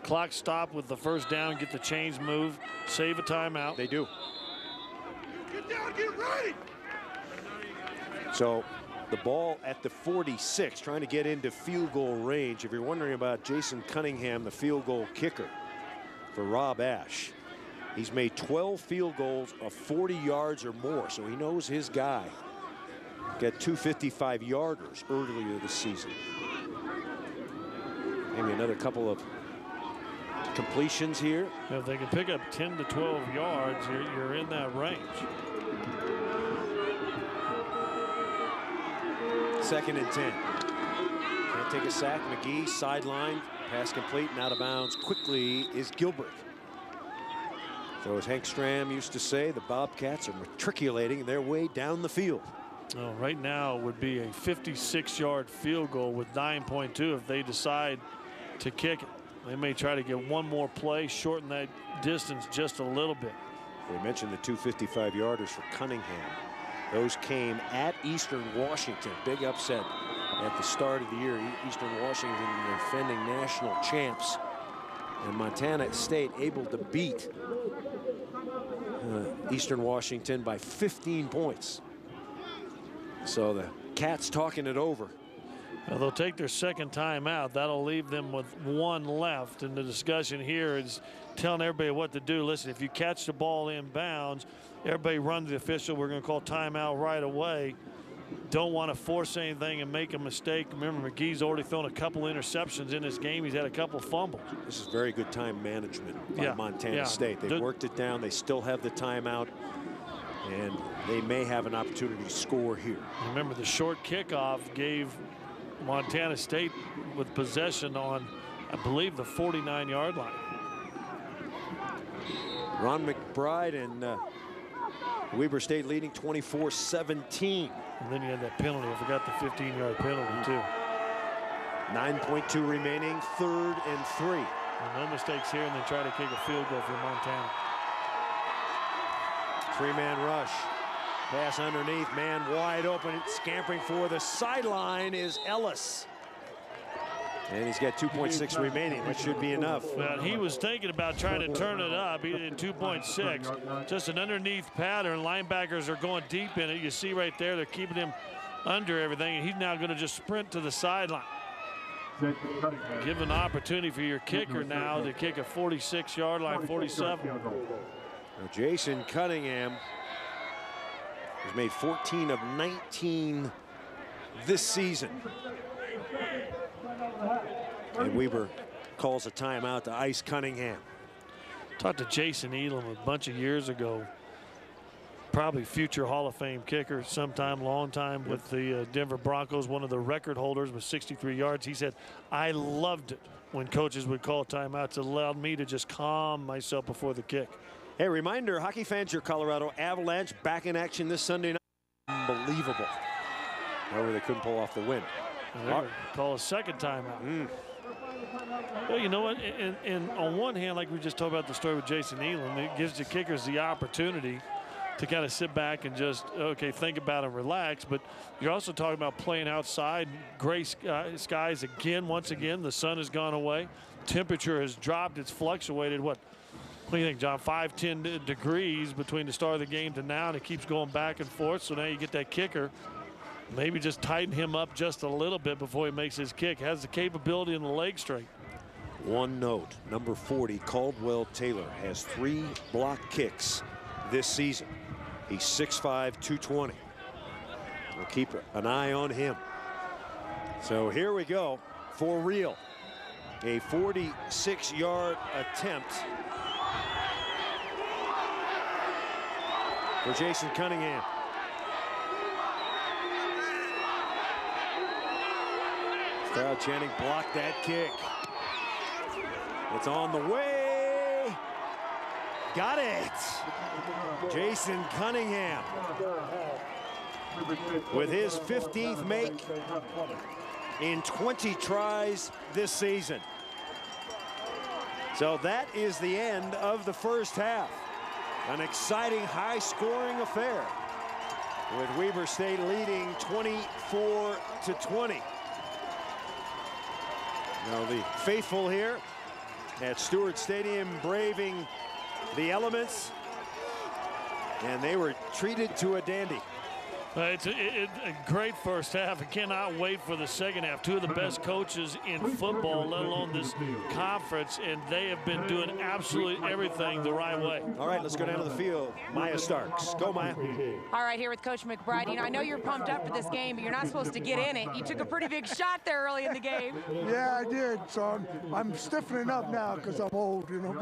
Clock stop with the first down, get the chains moved, save a timeout. They do. Get down, get ready. So the ball at the 46, trying to get into field goal range. If you're wondering about Jason Cunningham, the field goal kicker for Rob Ashe, he's made 12 field goals of 40 yards or more, so he knows his guy. Got 2 55-yarders earlier this season. Maybe another couple of completions here. If they can pick up 10 to 12 yards, you're in that range. 2nd and 10. Can't take a sack. McGee sidelined. Pass complete and out of bounds quickly is Gilbert. So as Hank Stram used to say, the Bobcats are matriculating their way down the field. Oh, right now would be a 56-yard field goal with 9.2 if they decide to kick it. They may try to get one more play, shorten that distance just a little bit. We mentioned the 2 55-yarders for Cunningham. Those came at Eastern Washington. Big upset at the start of the year. Eastern Washington, the defending national champs. And Montana State able to beat Eastern Washington by 15 points. So the Cats talking it over. Well, they'll take their second time out. That'll leave them with one left. And the discussion here is telling everybody what to do. Listen, if you catch the ball inbounds, everybody run to the official. We're going to call timeout right away. Don't want to force anything and make a mistake. Remember, McGee's already thrown a couple interceptions in this game. He's had a couple fumbles. This is very good time management by Montana State. They've worked it down. They still have the timeout. And they may have an opportunity to score here. Remember, the short kickoff gave Montana State with possession on, I believe, the 49-yard line. Ron McBride and Weber State leading 24-17. And then you had that penalty. I forgot the 15-yard penalty, too. 9.2 remaining, 3rd and 3. And no mistakes here, and they try to kick a field goal for Montana. 3-man rush. Pass underneath, man wide open. Scampering for the sideline is Ellis. And he's got 2.6 remaining, which should be enough. Well, he was thinking about trying to turn it up. He did 2.6. Just an underneath pattern. Linebackers are going deep in it. You see right there, they're keeping him under everything. And he's now going to just sprint to the sideline. Give an opportunity for your kicker now to kick a 46-yard line, 47. Now, Jason Cunningham has made 14 of 19 this season. And Weber calls a timeout to ice Cunningham. Talked to Jason Elam a bunch of years ago. Probably future Hall of Fame kicker sometime, long time with the Denver Broncos, one of the record holders with 63 yards. He said, I loved it when coaches would call timeouts. It allowed me to just calm myself before the kick. Hey, reminder, hockey fans, your Colorado Avalanche back in action this Sunday night. Unbelievable. However, they couldn't pull off the win. Call a second timeout. Well, you know what? And on one hand, like we just talked about the story with Jason Elam, it gives the kickers the opportunity to kind of sit back and just, okay, think about it and relax. But you're also talking about playing outside. Gray skies again. Once again, the sun has gone away. Temperature has dropped. It's fluctuated. What do you think, John? 5-10 degrees between the start of the game to now, and it keeps going back and forth. So now you get that kicker. Maybe just tighten him up just a little bit before he makes his kick. Has the capability in the leg straight. One note, number 40, Caldwell Taylor, has 3 block kicks this season. He's 6'5", 220. We'll keep an eye on him. So here we go, for real. A 46-yard attempt for Jason Cunningham. Crowd chanting, block that kick. It's on the way. Got it. Jason Cunningham with his 15th make in 20 tries this season. So that is the end of the first half. An exciting, high-scoring affair with Weber State leading 24-20. Now the faithful here at Stewart Stadium braving the elements, and they were treated to a dandy. It's a great first half. I cannot wait for the second half. Two of the best coaches in football, let alone this conference, and they have been doing absolutely everything the right way. All right, let's go down to the field. Maya Starks. Go, Maya. All right, here with Coach McBride. You know, I know you're pumped up for this game, but you're not supposed to get in it. You took a pretty big shot there early in the game. Yeah, I did. So I'm stiffening up now because I'm old, you know.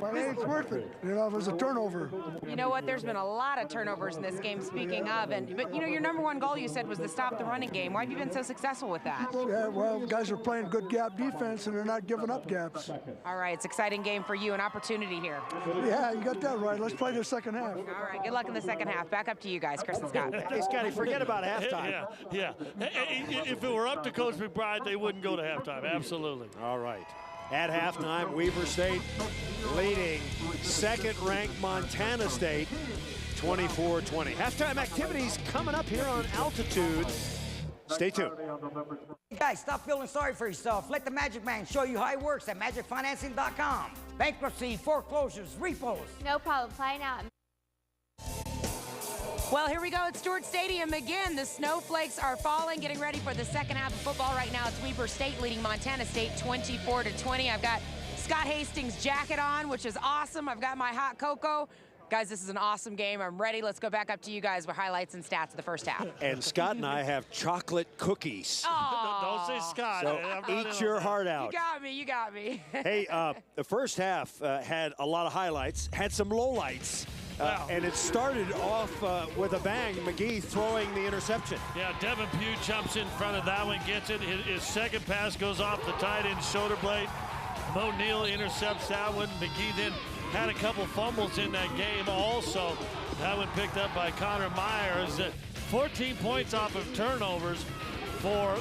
But hey, it's worth it. You know, it was a turnover. You know what? There's been a lot of turnovers in this game, speaking of. But, you know, your number one goal, you said, was to stop the running game. Why have you been so successful with that? Yeah, well, guys are playing good gap defense, and they're not giving up gaps. All right, it's an exciting game for you, an opportunity here. Yeah, you got that right. Let's play the second half. All right, good luck in the second half. Back up to you guys, Chris and Scott. Hey, Scotty, forget about halftime. Yeah. If it were up to Coach McBride, they wouldn't go to halftime. Absolutely. All right. At halftime, Weber State leading second-ranked Montana State 24-20. Halftime activities coming up here on Altitude. Stay tuned. Hey guys, stop feeling sorry for yourself. Let the Magic Man show you how it works at magicfinancing.com. Bankruptcy, foreclosures, repos. No problem. Apply now. Well, here we go at Stewart Stadium again. The snowflakes are falling, getting ready for the second half of football. Right now, it's Weber State leading Montana State 24-20. I've got Scott Hastings' jacket on, which is awesome. I've got my hot cocoa. Guys, this is an awesome game. I'm ready. Let's go back up to you guys with highlights and stats of the first half. And Scott and I have chocolate cookies. Don't say Scott. So eat your heart out. You got me. Hey, the first half had a lot of highlights, had some lowlights. Wow. And it started off with a bang. McGee throwing the interception. Yeah, Devin Pugh jumps in front of that one, gets it. His second pass goes off the tight end shoulder blade. Mo Neal intercepts that one. McGee then had a couple fumbles in that game also. That one picked up by Connor Myers. 14 points off of turnovers for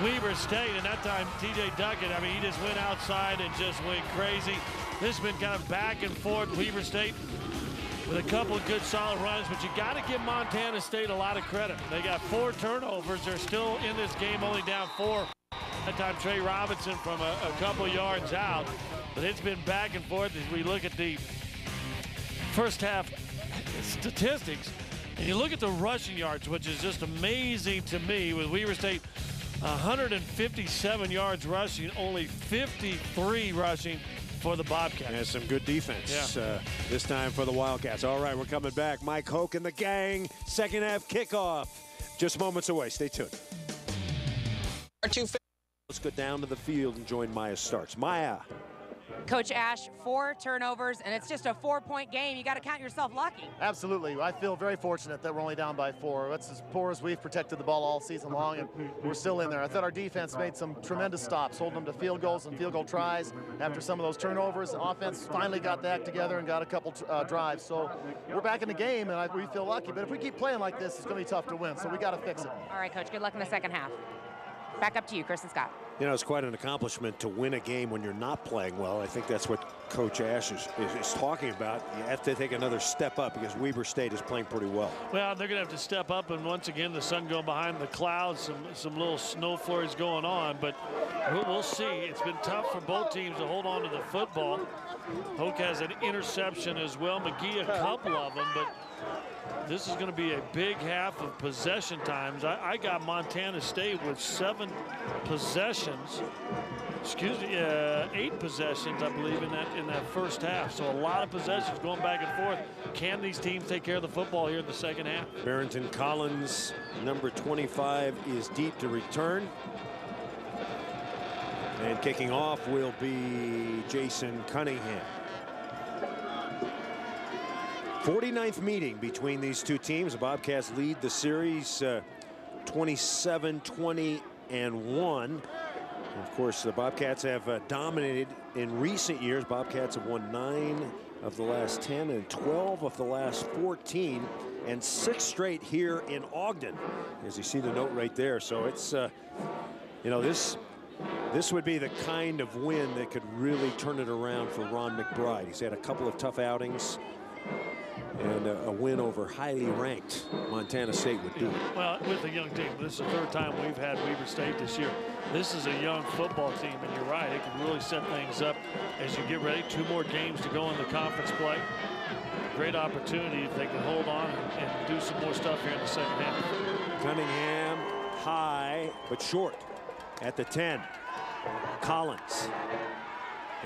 Weber State. And that time, TJ Duckett, I mean, he just went outside and just went crazy. This has been kind of back and forth. Weber State with a couple of good solid runs, but you got to give Montana State a lot of credit. They got 4 turnovers. They're still in this game, only down 4. That time Trey Robinson from a couple yards out. But it's been back and forth as we look at the first half statistics. And you look at the rushing yards, which is just amazing to me, with Weber State 157 yards rushing, only 53 rushing for the Bobcats. And some good defense this time for the Wildcats. All right, we're coming back. Mike Hoke and the gang. Second half kickoff. Just moments away. Stay tuned. Let's go down to the field and join Maya Starks. Maya. Coach Ash, 4 turnovers, and it's just a 4-point game. You got to count yourself lucky. Absolutely. I feel very fortunate that we're only down by 4. That's as poor as we've protected the ball all season long, and we're still in there. I thought our defense made some tremendous stops, holding them to field goals and field goal tries. After some of those turnovers, offense finally got that together and got a couple drives. So we're back in the game, and we feel lucky. But if we keep playing like this, it's going to be tough to win, so we got to fix it. All right, Coach, good luck in the second half. Back up to you, Chris and Scott. You know, it's quite an accomplishment to win a game when you're not playing well. I think that's what Coach Ash is talking about. You have to take another step up because Weber State is playing pretty well. Well, they're going to have to step up, and once again, the sun going behind the clouds, some little snow flurries going on, but we'll see. It's been tough for both teams to hold on to the football. Hoke has an interception as well. McGee a couple of them, but this is going to be a big half of possession times. I got Montana State with 7 possessions. Excuse me, 8 possessions, I believe, in that first half. So a lot of possessions going back and forth. Can these teams take care of the football here in the second half? Barrington Collins, number 25, is deep to return. And kicking off will be Jason Cunningham. 49th meeting between these two teams. The Bobcats lead the series 27-20-1. Of course, the Bobcats have dominated in recent years. Bobcats have won 9 of the last 10 and 12 of the last 14 and 6 straight here in Ogden, as you see the note right there. So it's, you know, this would be the kind of win that could really turn it around for Ron McBride. He's had a couple of tough outings, and a win over highly ranked Montana State would do it. Well, with a young team, this is the 3rd time we've had Weber State this year. This is a young football team, and you're right, it can really set things up as you get ready. 2 more games to go in the conference play. great opportunity if they can hold on and do some more stuff here in the second half. Cunningham high but short at the 10. Collins.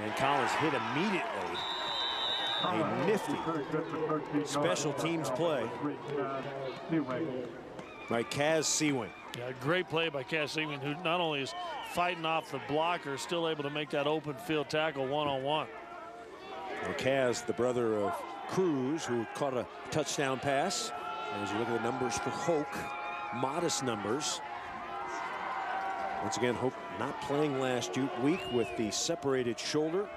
And Collins hit immediately. A nifty special teams play by Kaz Seawing. Yeah, great play by Kaz Seawing, who not only is fighting off the blocker, still able to make that open field tackle one-on-one. Well, Kaz, the brother of Cruz, who caught a touchdown pass. As you look at the numbers for Hoke, modest numbers. Once again, Hoke not playing last week with the separated shoulder.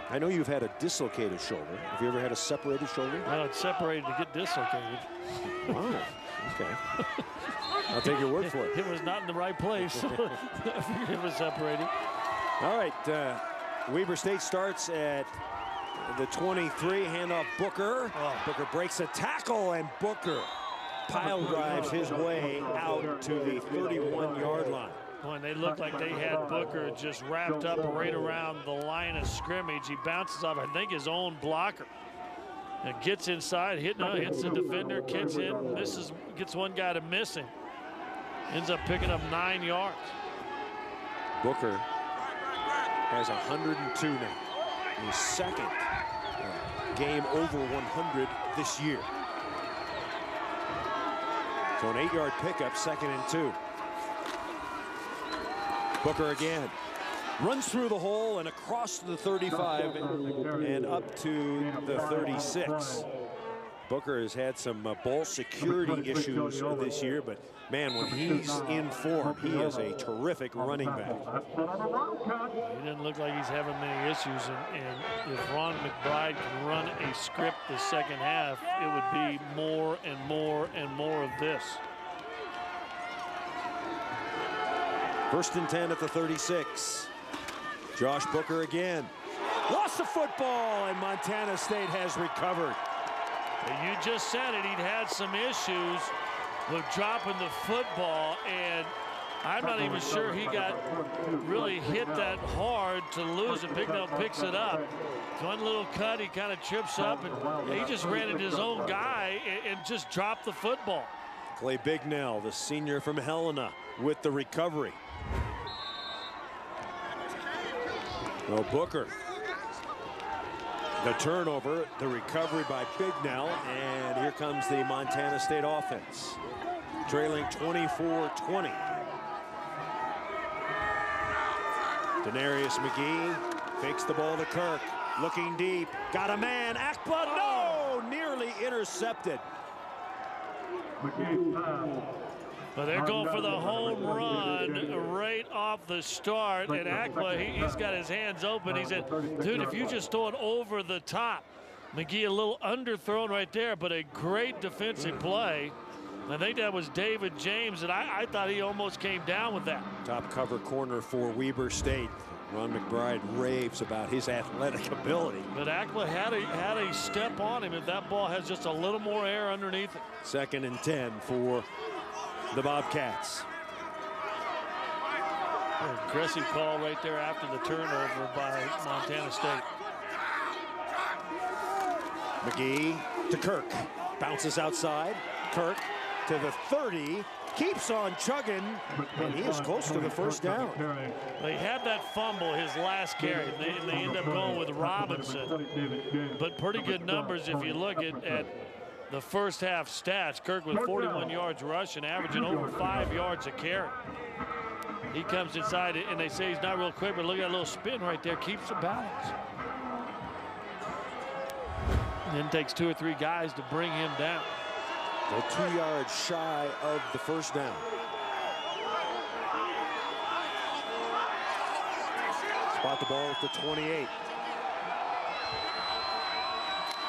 I know you've had a dislocated shoulder. Have you ever had a separated shoulder? I had separated to get dislocated. Wow. Okay. I'll take your word for it. It was not in the right place. I figured it was separated. All right. Weber State starts at the 23. Handoff Booker. Oh. Booker breaks a tackle, and Booker pile drives his way out to the 31-yard line. When they looked like they had Booker just wrapped up right around the line of scrimmage, he bounces off, I think, his own blocker. And gets inside, hits the defender, kicks in, misses, gets one guy to miss him. Ends up picking up 9 yards. Booker has 102 now. His second game over 100 this year. So an 8-yard pickup, 2nd and 2. Booker again runs through the hole and across the 35 and up to the 36. Booker has had some ball security issues this year, but man, when he's in form, he is a terrific running back. He doesn't look like he's having many issues, and if Ron McBride can run a script the second half, it would be more and more and more of this. 1st and 10 at the 36. Josh Booker again. Lost the football, and Montana State has recovered. You just said it. He'd had some issues with dropping the football, and I'm not even sure he got really hit that hard to lose it. Bignell picks it up. One little cut, he kind of trips up, and he just ran into his own guy and just dropped the football. Clay Bignell, the senior from Helena, with the recovery. Well, Booker, the turnover, the recovery by Bignell, and here comes the Montana State offense, trailing 24-20. Denarius McGee fakes the ball to Kirk, looking deep, got a man, Akpa, no, nearly intercepted. But they're going for the home run right off the start, and Akpa, he's got his hands open. He said, dude, if you just throw it over the top. McGee a little underthrown right there, but a great defensive play. I think that was David James, and I thought he almost came down with that. Top cover corner for Weber State. Ron McBride raves about his athletic ability. But Akpa had a step on him if that ball has just a little more air underneath it. 2nd and 10 for the Bobcats. An aggressive call right there after the turnover by Montana State. McGee to Kirk. Bounces outside. Kirk to the 30. Keeps on chugging, and he is close to the 1st down. They had that fumble his last carry. They end up going with Robinson. But pretty good numbers if you look at the first half stats. Kirk with 41 yards rushing, averaging over 5 yards a carry. He comes inside, and they say he's not real quick, but look at that little spin right there. Keeps the balance. And then takes 2 or 3 guys to bring him down. They're 2 yards shy of the 1st down. Spot the ball at the 28.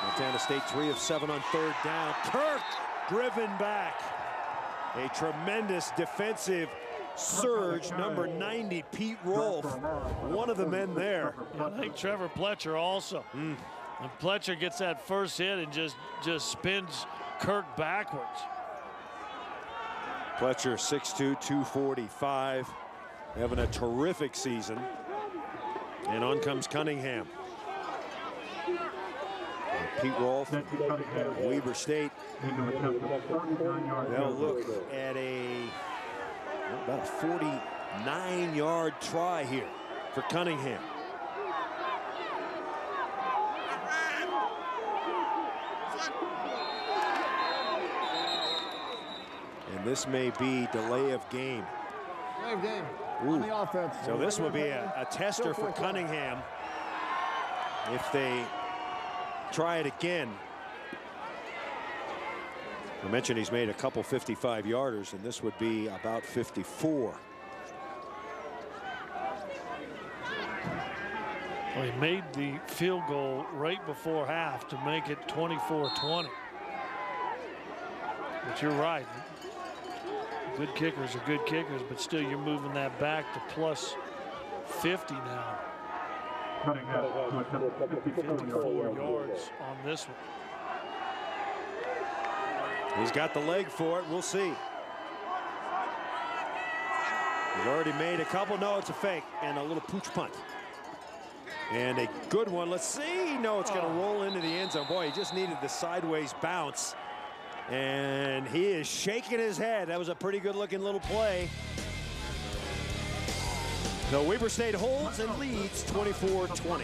Montana State 3 of 7 on 3rd down. Kirk driven back. A tremendous defensive surge. Number 90, Pete Rolfe, one of the men there. Yeah, I think Trevor Pletcher also. And Pletcher gets that first hit and just spins Kirk backwards. Pletcher 6'2", 245, having a terrific season. And on comes Cunningham. Pete Rolfe, Weber State. They'll look at about a 49-yard try here for Cunningham. And this may be delay of game. Delay of game on the offense. So this would be a tester for Cunningham if they try it again. I mentioned he's made a couple 55-yarders, and this would be about 54. Well, he made the field goal right before half to make it 24-20. But you're right. Good kickers are good kickers, but still you're moving that back to plus 50 now. 54 yards on this one. He's got the leg for it. We'll see. He's already made a couple. No, it's a fake and a little pooch punt. And a good one. Let's see. No, it's going to roll into the end zone. Boy, he just needed the sideways bounce. And he is shaking his head. That was a pretty good looking little play. So Weber State holds and leads 24-20.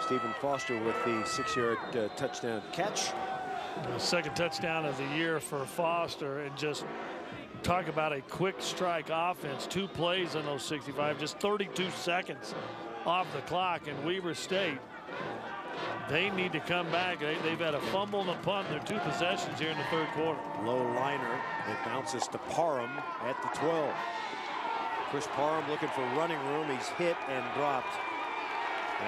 Stephen Foster with the 6-yard touchdown catch. The second touchdown of the year for Foster, and just talk about a quick strike offense. 2 plays in those 65, just 32 seconds off the clock. And Weber State, they need to come back. They've had a fumble and a punt in their 2 possessions here in the 3rd quarter. Low liner. It bounces to Parham at the 12. Chris Parham looking for running room. He's hit and dropped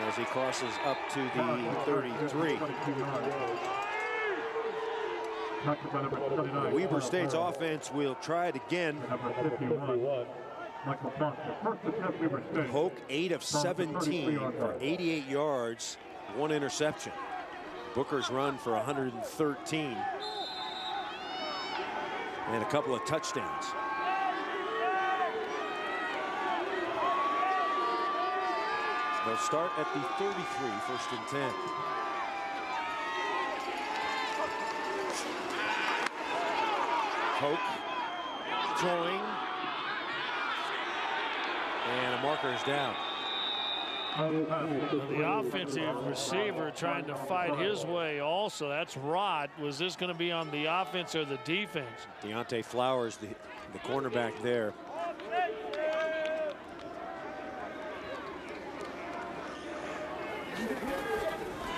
as he crosses up to the 33. Weber State's offense will try it again. Hoke 8 of 17 for 88 yards, 1 interception. Booker's run for 113 and a couple of touchdowns. They'll start at the 33, 1st and 10. Hoke throwing, and a marker is down. The offensive receiver trying to fight his way also. That's Rod. Was this going to be on the offense or the defense? Deontay Flowers, the cornerback there.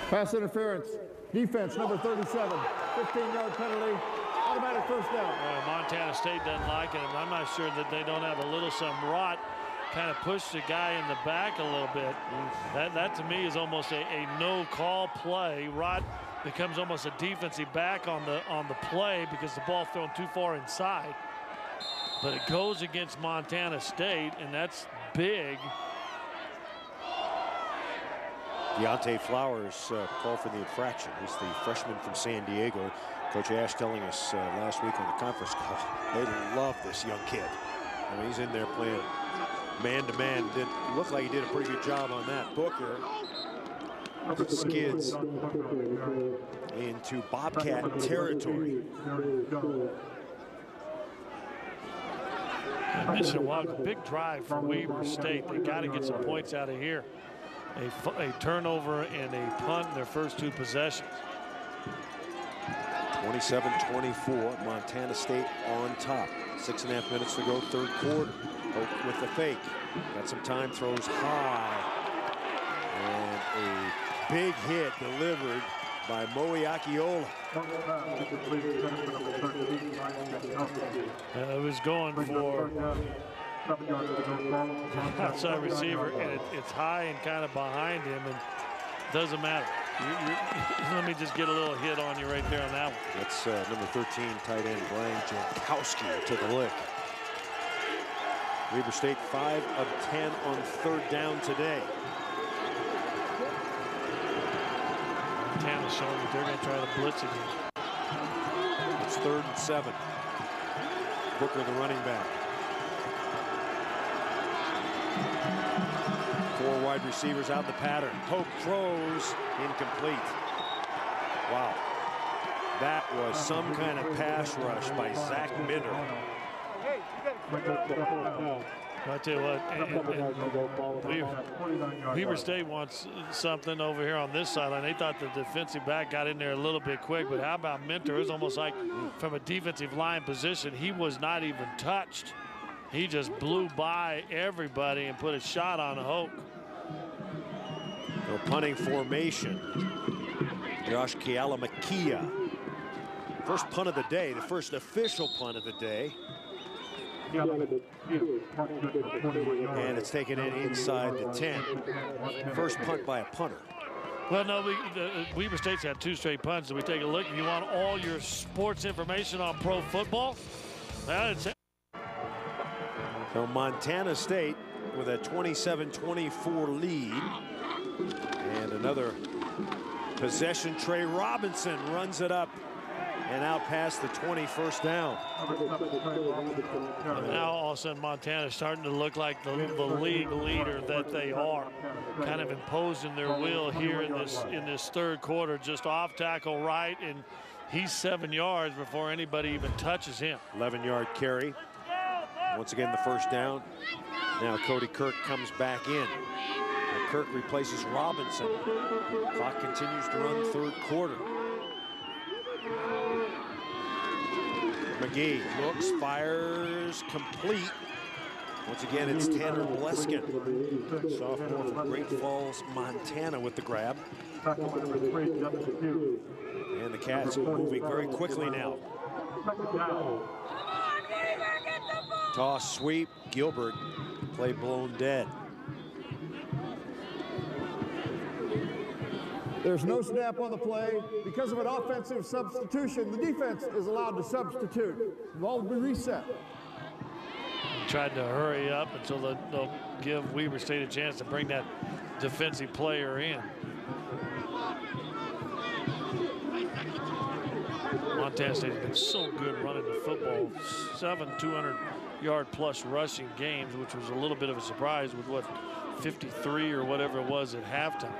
Pass interference. Defense, number 37. 15-yard penalty. Automatic first down. Montana State doesn't like it. I'm not sure that they don't have a little some rot. Kind of push the guy in the back a little bit. That to me is almost a no-call play. Rod becomes almost a defensive back on the play because the ball thrown too far inside. But it goes against Montana State, and that's big. Deontay Flowers called for the infraction. He's the freshman from San Diego. Coach Ash telling us last week on the conference call, they love this young kid. I mean, he's in there playing man-to-man. Didn't look like he did a pretty good job on that. Booker skids into Bobcat territory. Mission Walker, big drive for Weber State. They got to get some points out of here. A turnover and a punt in their first 2 possessions. 27-24, Montana State on top. 6.5 minutes to go, 3rd quarter. Hoke with the fake. Got some time, throws high. And a big hit delivered by Moe Akiola. It was going for outside receiver, and it's high and kind of behind him, and doesn't matter. Let me just get a little hit on you right there on that one. That's number 13 tight end Brian Jankowski took a lick. Weber State 5 of 10 on 3rd down today. Montana's showing that they're going to try to blitz again. It's 3rd and 7. Booker, the running back. 4 wide receivers out the pattern. Hoke throws incomplete. Wow. That was some kind of pass rush by Zach Minner. I tell you what, Weber State wants something over here on this sideline. They thought the defensive back got in there a little bit quick, but how about Minter? It was almost like from a defensive line position, he was not even touched. He just blew by everybody and put a shot on Hoke. No punting formation. Josh Kialamakia. First punt of the day, the first official punt of the day. And it's taken in inside the 10. First punt by a punter. Well, no, Weber State's had 2 straight punts. So we take a look. You want all your sports information on pro football? Well, it's so Montana State with a 27-24 lead. And another possession. Trey Robinson runs it up and out past the 21st down. Now all of a sudden Montana's starting to look like the league leader that they are. Kind of imposing their will here in this 3rd quarter. Just off tackle right, and he's 7 yards before anybody even touches him. 11-yard carry. Once again the first down. Now Cody Kirk comes back in. And Kirk replaces Robinson. Clock continues to run third quarter. McGee looks, fires, complete. Once again, it's Tanner Bleskin, sophomore from Great Falls, Montana, with the grab. And the Cats moving very quickly now. Toss, sweep, Gilbert, play blown dead. There's no snap on the play. Because of an offensive substitution, the defense is allowed to substitute. The ball will be reset. Tried to hurry up until they'll give Weber State a chance to bring that defensive player in. Montana State has been so good running the football. 7 200-yard plus rushing games, which was a little bit of a surprise with what, 53 or whatever it was at halftime.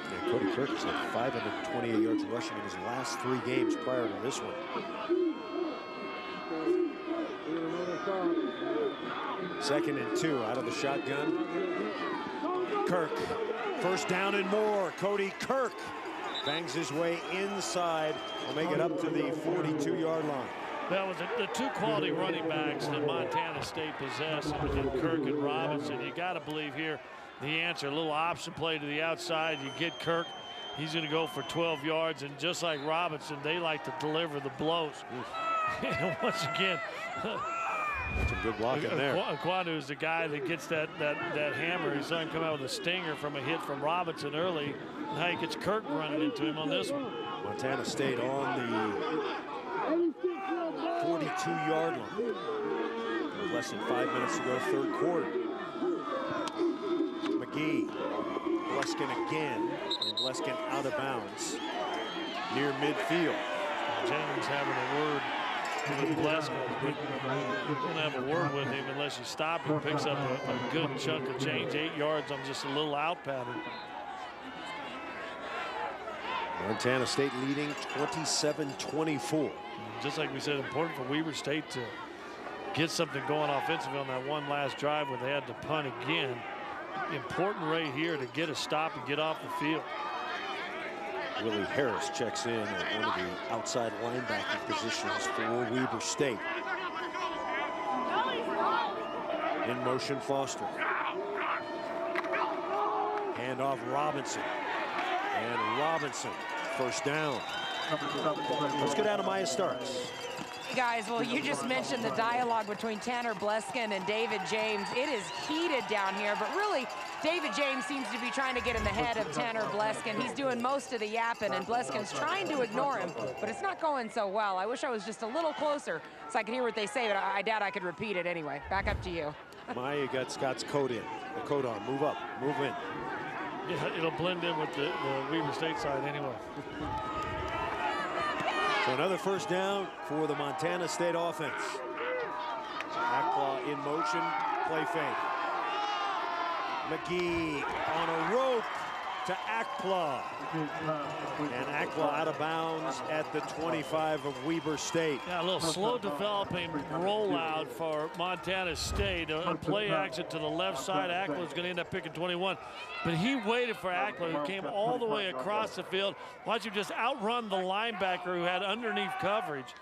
Yeah, Cody Kirk has had 528 yards rushing in his last 3 games prior to this one. Second and 2 out of the shotgun. Kirk, first down and more. Cody Kirk bangs his way inside. Will make it up to the 42-yard line. That was the 2 quality running backs that Montana State possessed, in Kirk and Robinson. You got to believe here the answer, a little option play to the outside. You get Kirk, he's going to go for 12 yards, and just like Robinson, they like to deliver the blows. Once again, some good blocking there. Aquanu is the guy that gets that hammer. He saw him come out with a stinger from a hit from Robinson early. Now he gets Kirk running into him on this one. Montana State on the 42-yard line. With less than 5 minutes to go, third quarter. McGee, Bleskin again, and Bleskin out of bounds near midfield. Jennings having a word with Bleskin. You don't have a word with him unless you stop him. Picks up a good chunk of change, 8 yards on just a little out pattern. Montana State leading 27-24. Just like we said, important for Weber State to get something going offensively on that one last drive when they had to punt again. Important right here to get a stop and get off the field. Willie Harris checks in at one of the outside linebacking positions for Weber State. In motion, Foster. Hand off Robinson. And Robinson, first down. Let's go down to Maya Starks. Hey guys, well, you just mentioned the dialogue between Tanner Bleskin and David James. It is heated down here, but really, David James seems to be trying to get in the head of Tanner Bleskin. He's doing most of the yapping, and Bleskin's trying to ignore him, but it's not going so well. I wish I was just a little closer so I could hear what they say, but I doubt I could repeat it anyway. Back up to you. Maya got Scott's coat in. The coat on. Move up. Move in. Yeah, it'll blend in with the Weber State side anyway. So another first down for the Montana State offense. Akpla in motion, play fake. McGee on a rope to Akpla. And Akpla out of bounds at the 25 of Weber State. Yeah, a little slow developing rollout for Montana State. A play action to the left side. Akpla is going to end up picking 21. But he waited for Akpla, who came all the way across the field. Watch him just outrun the linebacker who had underneath coverage.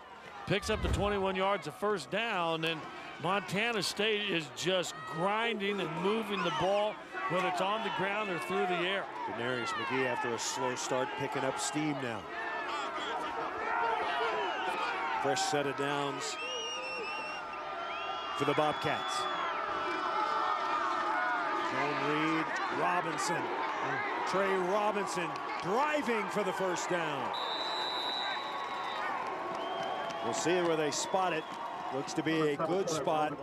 Picks up the 21 yards of first down, and Montana State is just grinding and moving the ball, whether it's on the ground or through the air. Denarius McGee, after a slow start, picking up steam now. Fresh set of downs for the Bobcats. Zone read, Robinson. Trey Robinson driving for the first down. We'll see where they spot it. Looks to be a good spot.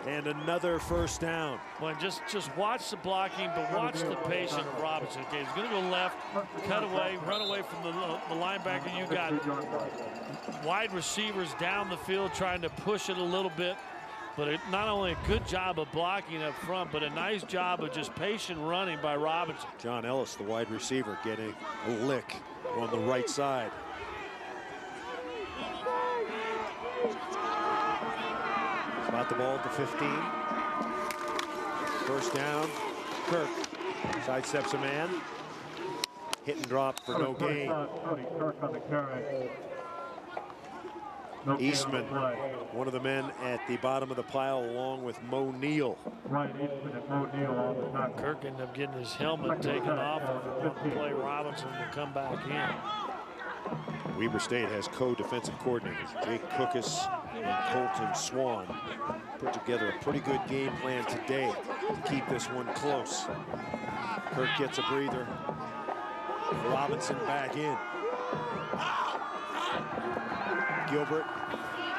And another first down. Well, just watch the blocking, but watch the patience of Robinson. Okay, he's going to go left, cut away, run away from the linebacker. You got wide receivers down the field trying to push it a little bit. But not only a good job of blocking up front, but a nice job of just patient running by Robinson. John Ellis, the wide receiver, getting a lick on the right side. About the ball at the 15. First down Kirk sidesteps a man. Hit and drop for no gain. Eastman, one of the men at the bottom of the pile, along with Mo Neal. Kirk ended up getting his helmet taken off of him on the play. Robinson will come back in. Weber State has co-defensive coordinators Jake Cookus and Colton Swan. Put together a pretty good game plan today to keep this one close. Kirk gets a breather. Robinson back in. Gilbert,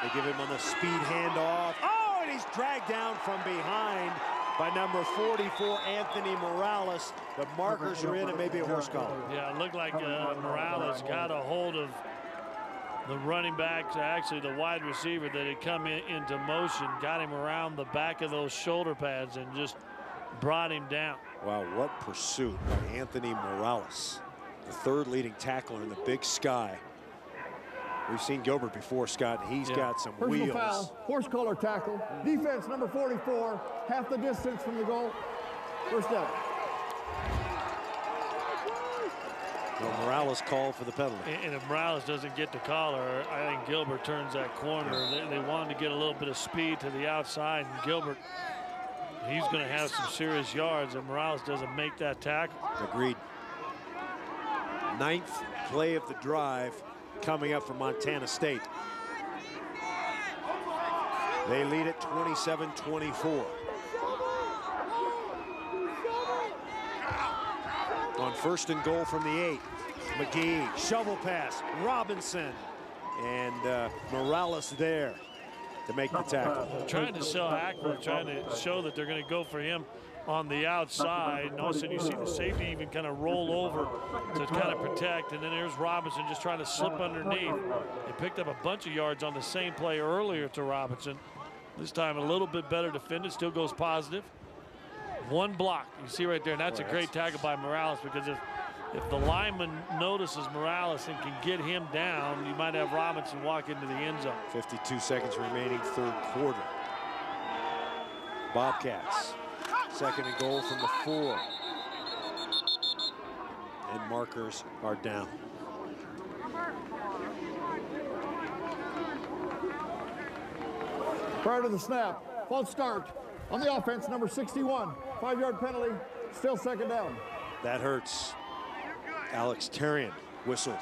they give him on the speed handoff. Oh, and he's dragged down from behind by number 44, Anthony Morales. The markers are in, and maybe a horse collar. Yeah, it looked like Morales got a hold of the running back, actually the wide receiver that had come into motion, got him around the back of those shoulder pads and just brought him down. Wow, what pursuit by Anthony Morales, the third leading tackler in the Big Sky. We've seen Gilbert before, Scott. He's got some Personal wheels. Foul, horse collar tackle. Defense number 44, half the distance from the goal. First down. Well, Morales called for the penalty. And if Morales doesn't get the collar, I think Gilbert turns that corner. They wanted to get a little bit of speed to the outside, and Gilbert, he's going to have some serious yards, and Morales doesn't make that tackle. Agreed. Ninth play of the drive coming up from Montana State. They lead at 27-24. On first and goal from the 8, McGee, shovel pass, Robinson, and Morales there to make the tackle. Trying to sell Ackworth, trying to show that they're going to go for him on the outside, and all of a sudden you see the safety even kind of roll over to kind of protect, and then there's Robinson just trying to slip underneath. They picked up a bunch of yards on the same play earlier to Robinson. This time a little bit better defended, still goes positive. One block, you see right there, and that's a great tackle by Morales, because if the lineman notices Morales and can get him down, you might have Robinson walk into the end zone. 52 seconds remaining, third quarter. Bobcats, second and goal from the 4. And markers are down. Prior to the snap, false start on the offense, number 61. 5-yard penalty, still second down. That hurts. Alex Terrian whistled.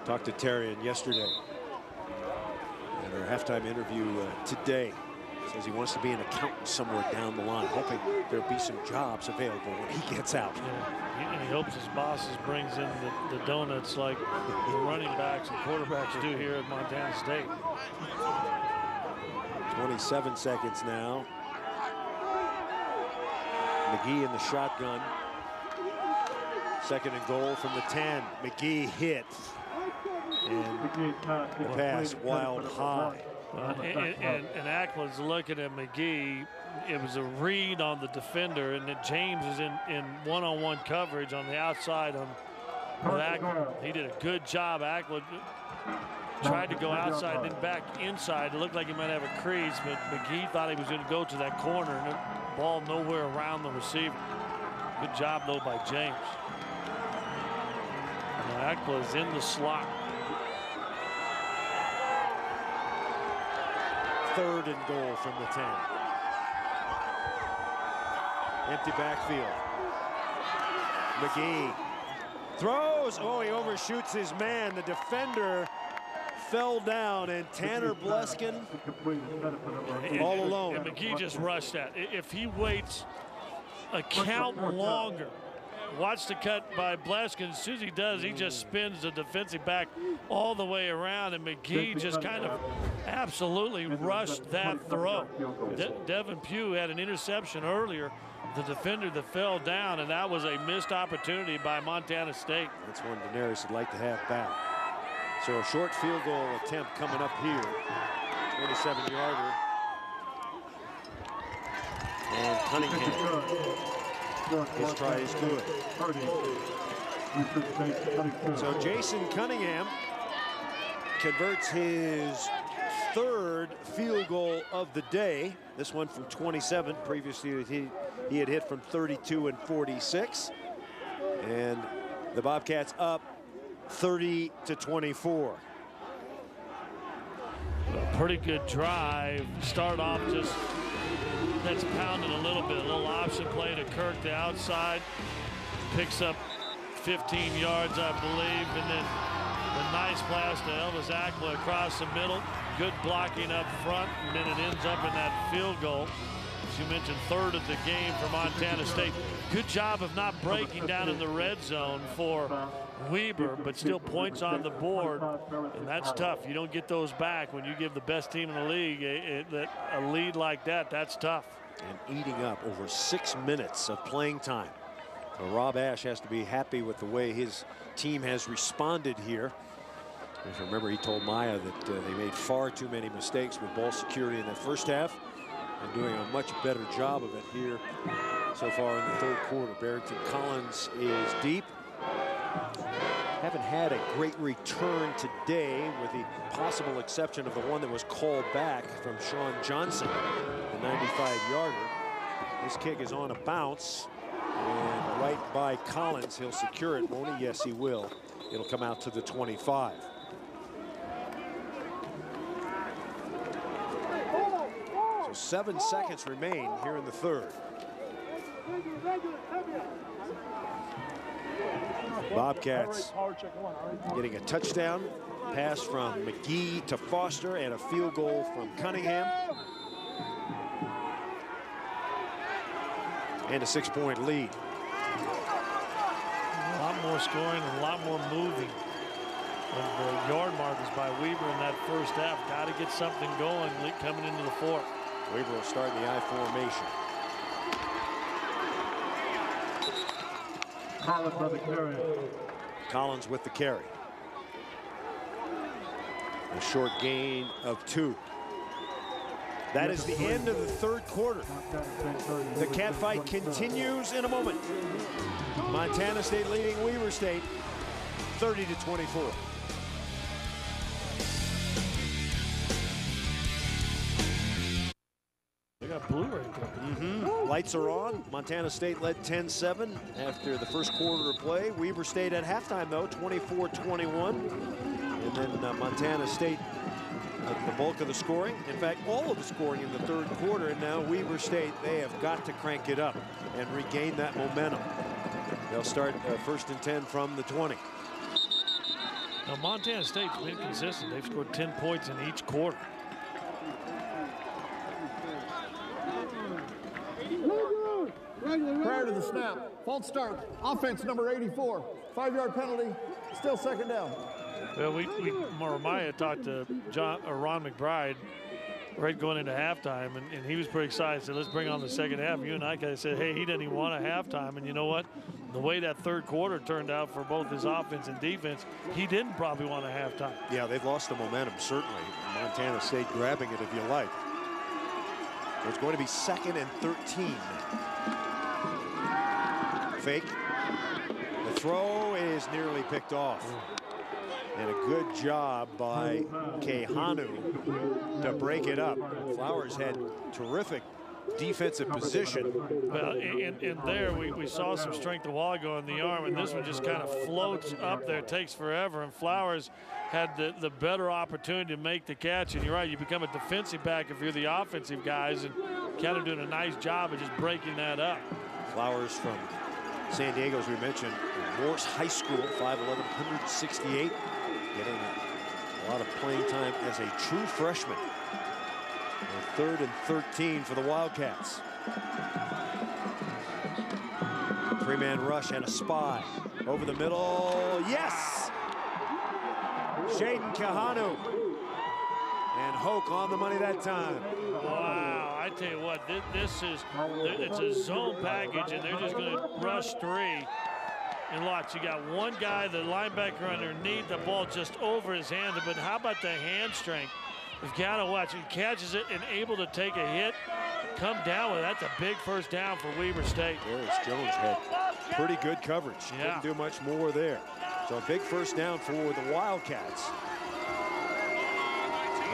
Talked to Terrian yesterday. In our halftime interview today. Says he wants to be an accountant somewhere down the line, hoping there'll be some jobs available when he gets out. Yeah, and he hopes his bosses brings in the donuts like the running backs and quarterbacks do here at Montana State. 27 seconds now. McGee in the shotgun. Second and goal from the 10. McGee hit. And the pass wild high. And Ackland's looking at McGee. It was a read on the defender, and then James is in one-on-one coverage on the outside with Ackland. He did a good job. Ackland tried to go outside, then back inside. It looked like he might have a crease, but McGee thought he was going to go to that corner, and the ball nowhere around the receiver. Good job, though, by James. And Ackland is in the slot. Third and goal from the 10. Empty backfield. McGee throws. Oh, he overshoots his man. The defender fell down, and Tanner Bleskin all alone. And McGee just rushed that. If he waits a count longer, watch the cut by Bleskin. As soon as he does, he just spins the defensive back all the way around, and McGee just kind of absolutely rushed that throw. Devin Pugh had an interception earlier, the defender that fell down, and that was a missed opportunity by Montana State. That's one Daenerys would like to have back. So a short field goal attempt coming up here. 27-yarder. And Cunningham. His try is good. So Jason Cunningham converts his third field goal of the day. This one from 27. Previously, he had hit from 32 and 46. And the Bobcats up 30-24. A pretty good drive. Start off just, that's pounding a little bit. A little option play to Kirk, the outside. Picks up 15 yards, I believe. And then the nice pass to Elvis Ackler across the middle. Good blocking up front. And then it ends up in that field goal. As you mentioned, third of the game for Montana State. Good job of not breaking down in the red zone for Weber, but still points on the board, and that's tough. You don't get those back when you give the best team in the league a lead like that. That's tough. And eating up over 6 minutes of playing time. So Rob Ash has to be happy with the way his team has responded here. If you remember, he told Maya that they made far too many mistakes with ball security in the first half, and doing a much better job of it here so far in the third quarter. Barrington Collins is deep. Haven't had a great return today, with the possible exception of the one that was called back from Sean Johnson, the 95-yarder. This kick is on a bounce, and right by Collins. He'll secure it, won't he? Yes, he will. It'll come out to the 25. So 7 seconds remain here in the third. Bobcats getting a touchdown pass from McGee to Foster, and a field goal from Cunningham. And a 6-point lead. A lot more scoring and a lot more moving. And the yard markers by Weber in that first half. Got to get something going coming into the fourth. Weber will start in the I formation. Collins with the carry. Collins with the carry. A short gain of 2. That is the end of the third quarter. The cat fight continues in a moment. Montana State leading Weber State 30-24. They got blue right there. Lights are on. Montana State led 10-7 after the first quarter of play. Weber State at halftime, though, 24-21. And then Montana State the bulk of the scoring. In fact, all of the scoring in the third quarter. And now Weber State, they have got to crank it up and regain that momentum. They'll start first and 10 from the 20. Now, Montana State's been consistent. They've scored 10 points in each quarter. Prior to the snap, false start, offense number 84, 5-yard penalty, still second down. Well, Maya talked to Ron McBride right going into halftime, and he was pretty excited. Said, let's bring on the second half. You and I kind of said, hey, he didn't even want a halftime. And you know what? The way that third quarter turned out for both his offense and defense, he didn't probably want a halftime. Yeah, they've lost the momentum, certainly. Montana State grabbing it, if you like. It's going to be 2nd and 13. Fake. The throw is nearly picked off. And a good job by Kehanu to break it up. Flowers had terrific defensive position. Well, in there, we saw some strength a while ago in the arm, and this one just kind of floats up there, takes forever, and Flowers had the better opportunity to make the catch. And you're right, you become a defensive back if you're the offensive guys, and kind of doing a nice job of just breaking that up. Flowers from San Diego, as we mentioned, Morse High School, 5'11", 168, getting a lot of playing time as a true freshman. And 3rd and 13 for the Wildcats. 3-man rush and a spy over the middle. Yes! Shaden Kehanu. And Hoke on the money that time. Wow, I tell you what, it's a zone package, and they're just going to rush 3. And lots, you got one guy, the linebacker underneath, the ball just over his hand. But how about the hand strength? If Gatto watch, he catches it and able to take a hit, come down with it. That's a big first down for Weber State. Darius Jones had pretty good coverage. Yeah. Didn't do much more there. So a big first down for the Wildcats.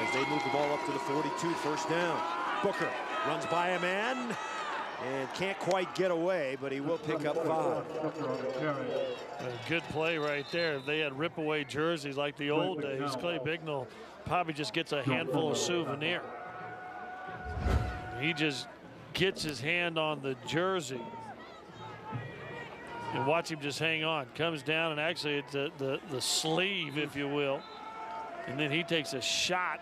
as they move the ball up to the 42, first down. Booker runs by a man and can't quite get away, but he will pick up 5. A good play right there. If they had rip-away jerseys like the old days, Clay Bignell probably just gets a handful of souvenir. He just gets his hand on the jersey. And watch him just hang on. Comes down, and actually it's the sleeve, if you will. And then he takes a shot.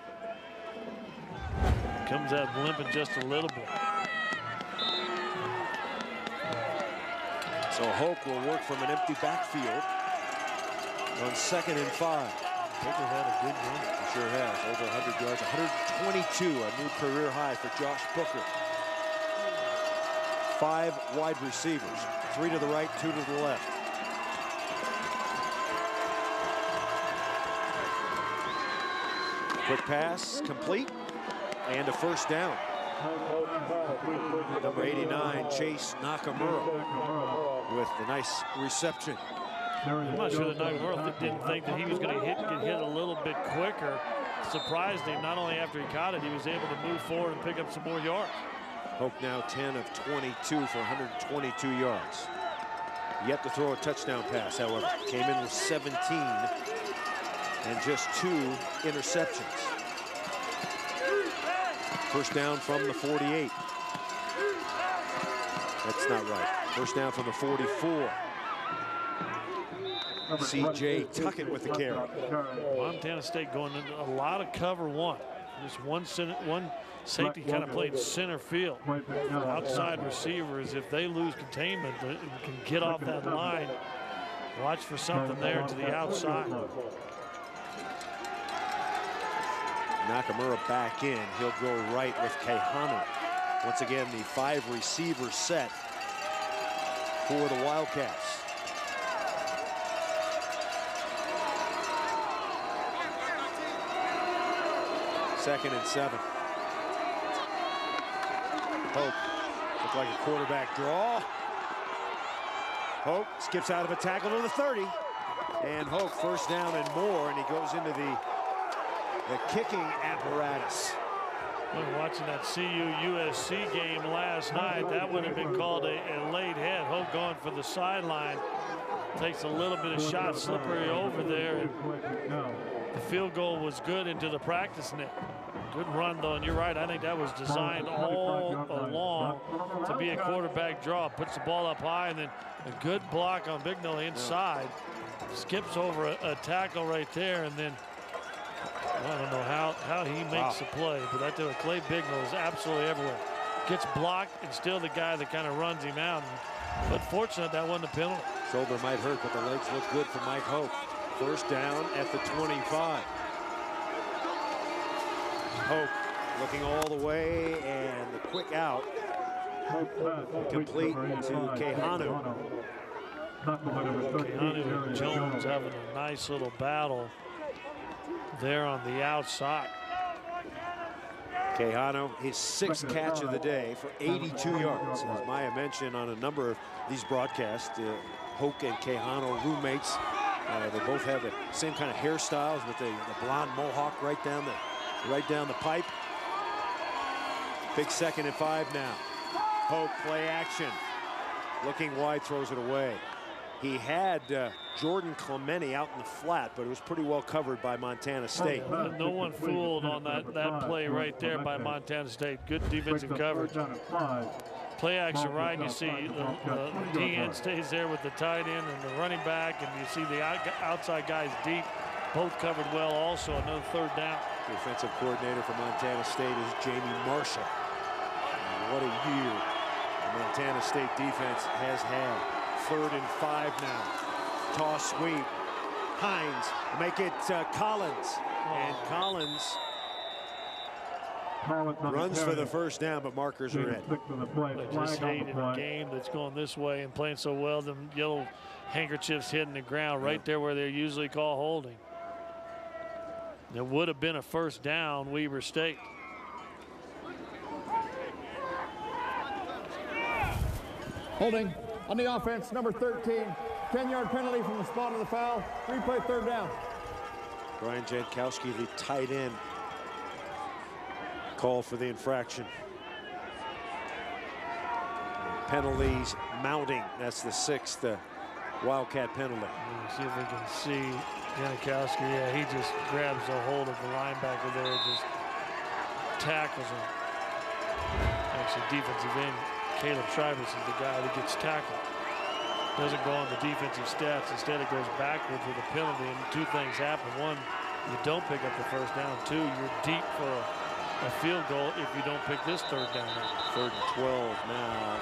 Comes out limping just a little bit. So Hoke will work from an empty backfield on 2nd and 5. Booker had a good game. He sure has. Over 100 yards, 122, a new career high for Josh Booker. 5 wide receivers, 3 to the right, 2 to the left. Quick pass, complete, and a first down. Number 89, Chase Nakamura, with the nice reception. I'm not sure that Nakamura didn't think that he was going to get hit a little bit quicker. Surprised him. Not only after he caught it, he was able to move forward and pick up some more yards. Hoke now 10 of 22 for 122 yards. Yet to throw a touchdown pass, however. Came in with 17 and just 2 interceptions. First down from the 48. That's not right. First down from the 44. C.J. Tuckett with the carry. Montana State going into a lot of cover 1. Just one safety kind of played center field. Outside receivers, if they lose containment and can get off that line, watch for something there to the outside. Nakamura back in. He'll go right with Keihanu. Once again, the 5 receiver set for the Wildcats. Second and 7. Hoke looked like a quarterback draw. Hoke skips out of a tackle to the 30. And Hoke first down and more, and he goes into the kicking apparatus. When watching that CU-USC game last night, that would have been called a late head. Hoke going for the sideline. Takes a little bit of shot, slippery over there. And the field goal was good into the practice net. Good run, though, and you're right. I think that was designed all along to be a quarterback draw. Puts the ball up high, and then a good block on Bignell inside. Skips over a tackle right there, and then I don't know how he makes the play, but I tell you, Clay Bignell is absolutely everywhere. Gets blocked and still the guy that kind of runs him out. But fortunate that wasn't a penalty. Shoulder might hurt, but the legs look good for Mike Hoke. First down at the 25. Hoke looking all the way, and the quick out. Complete to Keihanu. Keihanu and Jones having a nice little battle there on the outside. Keihanu, his 6th catch of the day for 82 yards. As Maya mentioned on a number of these broadcasts, Hoke and Keihanu roommates. They both have the same kind of hairstyles with the blonde mohawk right down the pipe. Big 2nd and 5 now. Hoke play action. Looking wide, throws it away. He had Jordan Clemente out in the flat, but it was pretty well covered by Montana State. No one fooled on that play right there by Montana State. Good defensive coverage. Play action right, you see the DN stays there with the tight end and the running back, and you see the outside guys deep, both covered well also. Another 3rd down. The offensive coordinator for Montana State is Jamie Marshall. And what a year the Montana State defense has had. 3rd and 5 now. Toss sweep. Hines make it Collins. And Collins runs for the first down, but markers are in. I just hate in a game that's going this way and playing so well, them yellow handkerchiefs hitting the ground right there where they usually call holding. There would have been a first down, Weber State. Holding on the offense, number 13. 10-yard penalty from the spot of the foul. Replay 3rd down. Brian Jankowski, the tight end call for the infraction. Penalties mounting. That's the 6th Wildcat penalty. See if we can see Janikowski. Yeah, he just grabs a hold of the linebacker there, just tackles him. Actually, defensive end Caleb Shivers is the guy that gets tackled. Doesn't go on the defensive stats. Instead, it goes backwards with a penalty, and two things happen. One, you don't pick up the first down. Two, you're deep for a field goal if you don't pick this third down. 3rd and 12 now.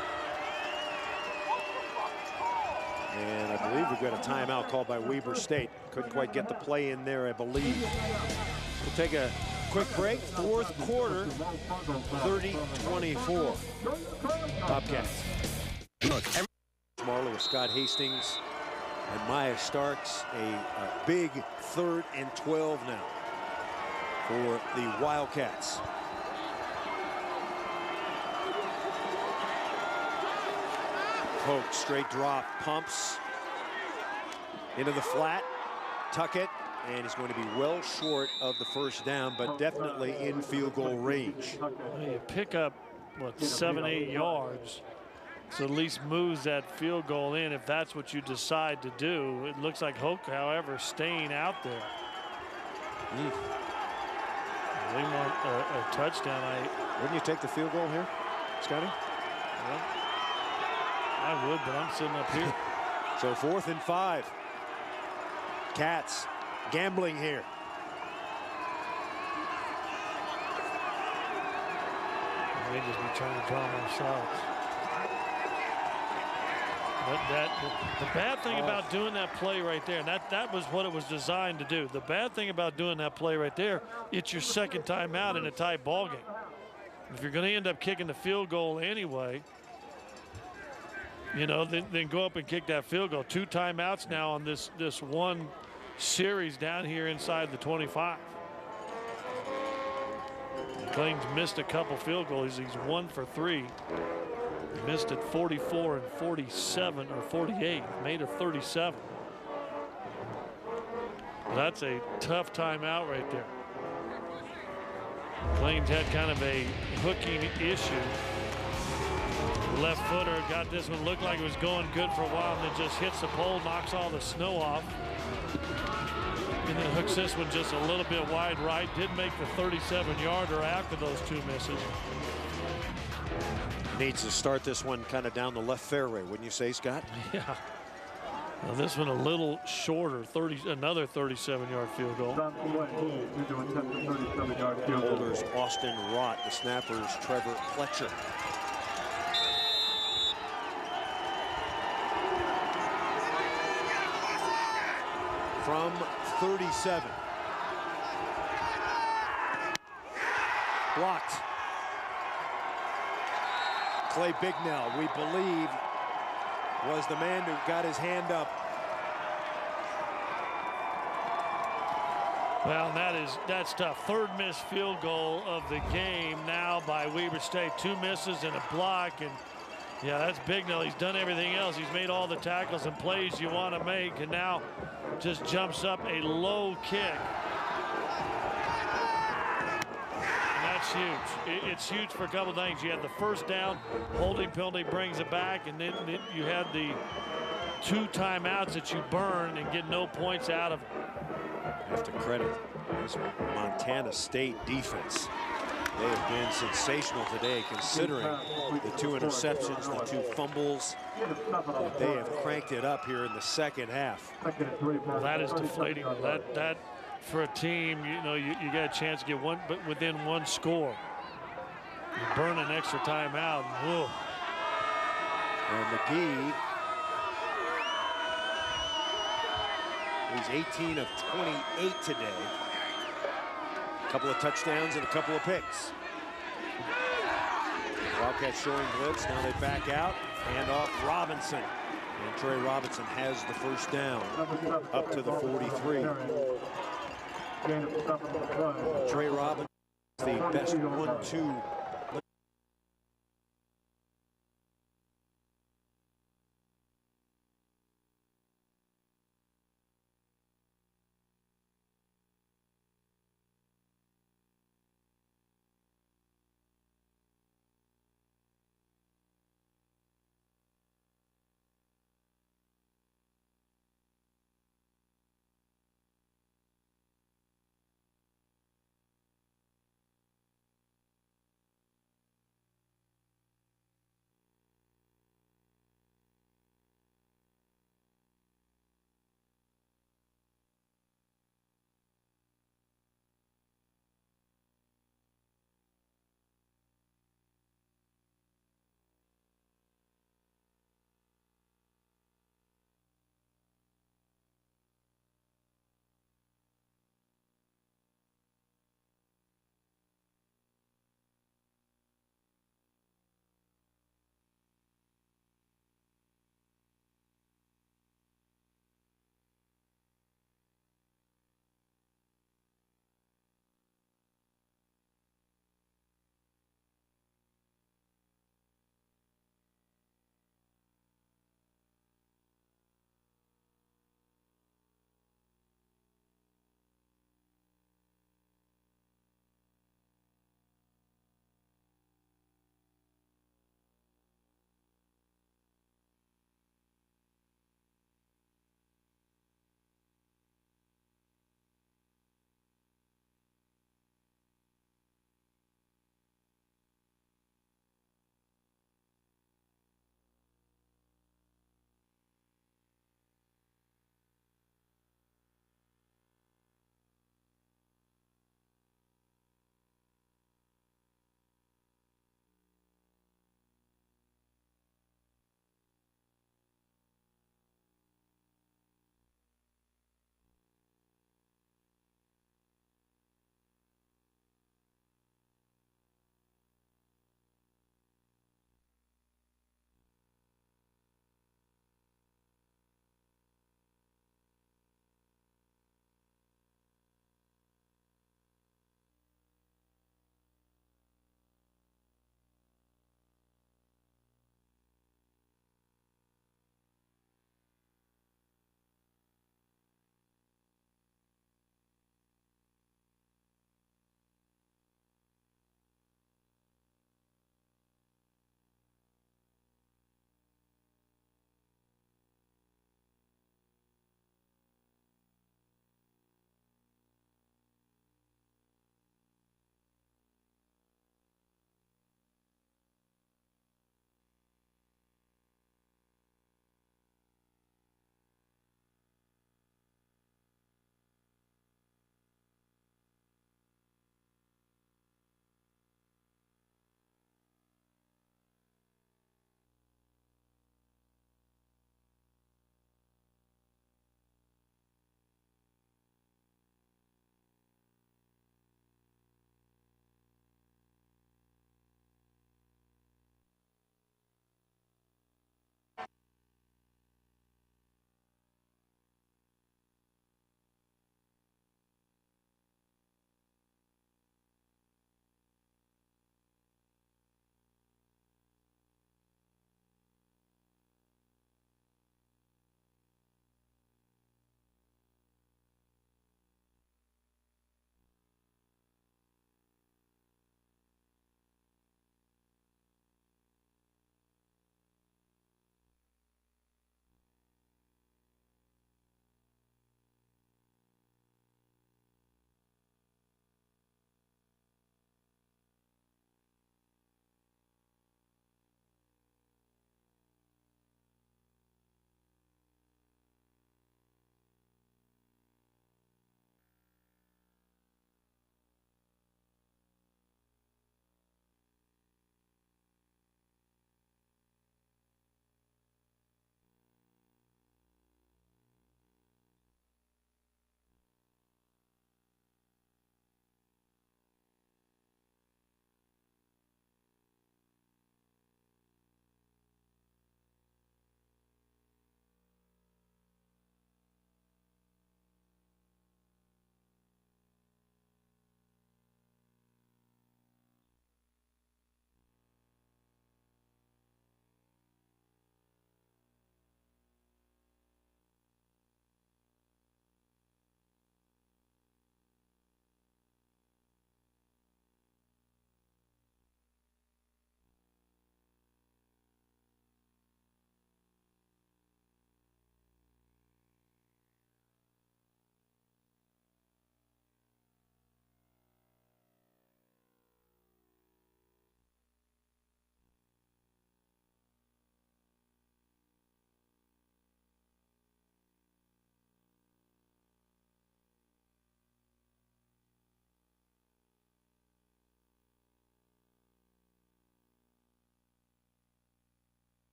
And I believe we've got a timeout called by Weber State. Couldn't quite get the play in there, I believe. We'll take a quick break. 4th quarter, 30-24. Bobcats. Look, Marlowe with Scott Hastings and Maya Starks. A big 3rd and 12 now for the Wildcats. Hoke, straight drop, pumps into the flat, tuck it, and he's going to be well short of the first down, but definitely in field goal range. Well, you pick up, what, 7-8 yards, so at least moves that field goal in if that's what you decide to do. It looks like Hoke, however, staying out there. They want a touchdown. Wouldn't you take the field goal here, Scotty? Well, I would, but I'm sitting up here. So 4th and 5. Cats gambling here. They just be trying to draw themselves. But the bad thing about doing that play right there, and that was what it was designed to do. The bad thing about doing that play right there, it's your second time out in a tight ball game. If you're going to end up kicking the field goal anyway, you know, then go up and kick that field goal. 2 timeouts now on this one series down here inside the 25. McLean's missed a couple field goals. He's 1 for 3. He missed at 44 and 47 or 48. Made a 37. That's a tough timeout right there. McLean's had kind of a hooking issue. Left footer got this one, looked like it was going good for a while, and then just hits the pole, knocks all the snow off, and then hooks this one just a little bit wide right. Did make the 37-yarder after those 2 misses. Needs to start this one kind of down the left fairway, wouldn't you say, Scott? Yeah. Well, this one a little shorter, another 37-yard field goal. Holders Austin Rott, the snappers Trevor Fletcher. From 37. Blocked. Clay Bignell, we believe, was the man who got his hand up. Well, that's tough. 3rd missed field goal of the game now by Weber State. 2 misses and a block, and yeah, that's Bignell. He's done everything else. He's made all the tackles and plays you want to make, and now just jumps up a low kick. And that's huge. It's huge for a couple of things. You had the first down, holding penalty brings it back, and then you had the 2 timeouts that you burn and get no points out of it. I have to credit this Montana State defense. They have been sensational today, considering the 2 interceptions, the 2 fumbles. They have cranked it up here in the second half. Well, that is deflating. That for a team, you know, you got a chance to get one, but within 1 score. You burn an extra timeout. Whoa. And McGee, he's 18 of 28 today. A couple of touchdowns and a couple of picks. Wildcats showing blitz. Now they back out. Hand off Robinson. And Trey Robinson has the first down up to the 43. Trey Robinson is the best 1-2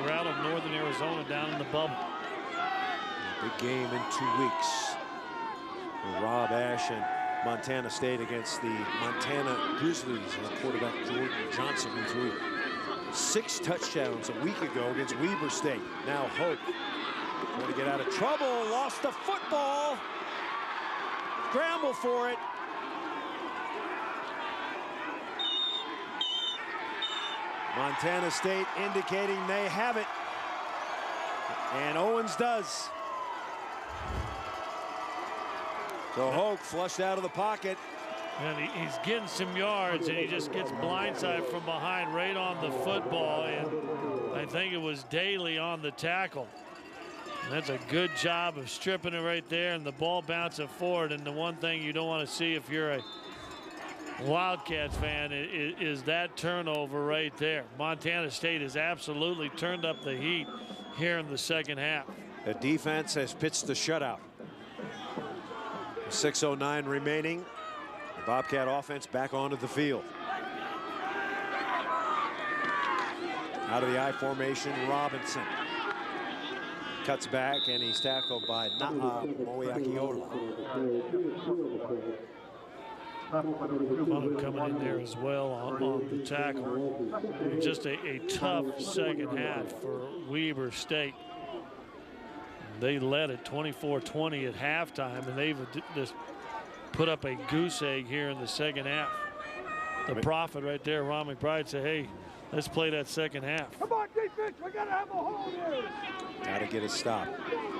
Colorado, Northern Arizona down in the bubble. Big game in 2 weeks. Rob Ash and Montana State against the Montana Grizzlies and quarterback Jordan Johnson, who threw 6 touchdowns a week ago against Weber State. Now Hope trying to get out of trouble, lost the football, scramble for it. Montana State indicating they have it, and Owens does. So Hoke flushed out of the pocket. And he's getting some yards, and he just gets blindside from behind right on the football, and I think it was Daly on the tackle. And that's a good job of stripping it right there, and the ball bouncing forward. And the one thing you don't want to see if you're a Wildcats fan is that turnover right there. Montana State has absolutely turned up the heat here in the second half. The defense has pitched the shutout. 6:09 remaining. The Bobcat offense back onto the field. Out of the I formation, Robinson cuts back, and he's tackled by Na'a Moeakiola. Coming in there as well on the tackle. Just a tough second half for Weber State. They led at 24-20 at halftime, and they've just put up a goose egg here in the second half. The prophet right there, Ron McBride, said, hey, let's play that second half. Come on, defense, we gotta have a hole here. Got to get a stop.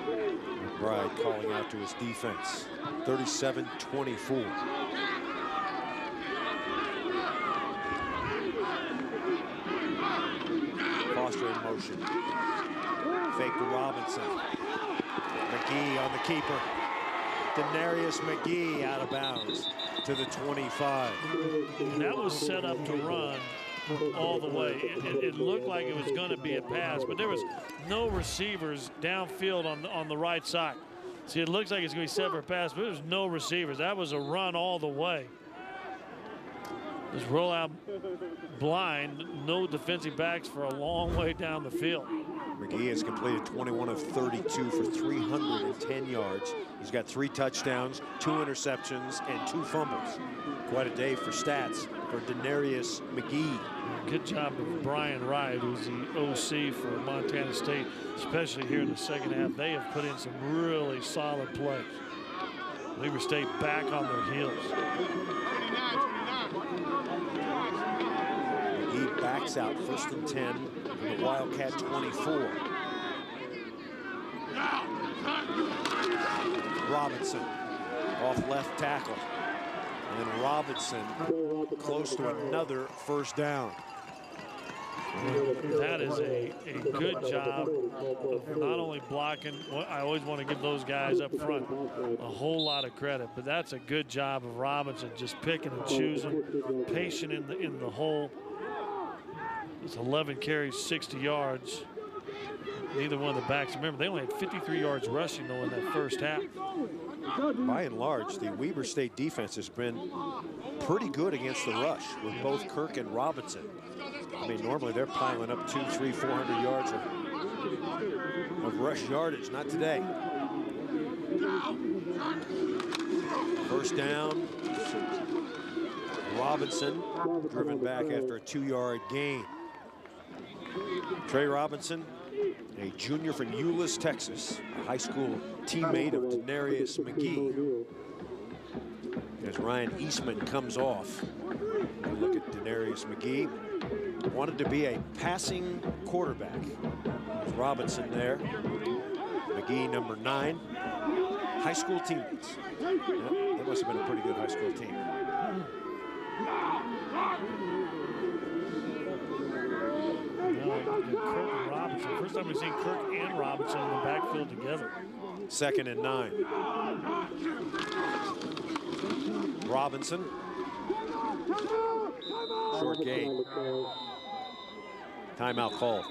McBride calling out to his defense. 37-24. Foster in motion. Fake to Robinson. McGee on the keeper. Denarius McGee out of bounds to the 25. And that was set up to run all the way. It looked like it was going to be a pass, but there was no receivers downfield on the right side. See, it looks like it's going to be set for a pass, but there's no receivers. That was a run all the way. Just roll out blind, no defensive backs for a long way down the field. McGee has completed 21 of 32 for 310 yards. He's got 3 touchdowns, 2 interceptions, and 2 fumbles. Quite a day for stats for Denarius McGee. Good job of Brian Wright, who's the OC for Montana State, especially here in the second half. They have put in some really solid plays. Weber State back on their heels. McGee backs out, 1st and 10 from the Wildcat 24. Robinson off left tackle. And Robinson close to another first down. That is a good job of not only blocking. I always want to give those guys up front a whole lot of credit, but that's a good job of Robinson just picking and choosing, patient in the hole. It's 11 carries, 60 yards. Neither one of the backs. Remember, they only had 53 yards rushing though in that first half. By and large, the Weber State defense has been pretty good against the rush with both Kirk and Robinson. I mean, normally they're piling up 200, 300, 400 yards of rush yardage. Not today. First down. Robinson driven back after a 2-yard gain. Trey Robinson, a junior from Euless, Texas, a high school teammate of Denarius McGee. As Ryan Eastman comes off, we look at Denarius McGee. Wanted to be a passing quarterback. There's Robinson there. McGee, number 9. High school teammates. Yeah, that must have been a pretty good high school team. Kirk and Robinson. First time we've seen Kirk and Robinson in the backfield together. 2nd and 9. Robinson. Short gain. Timeout called.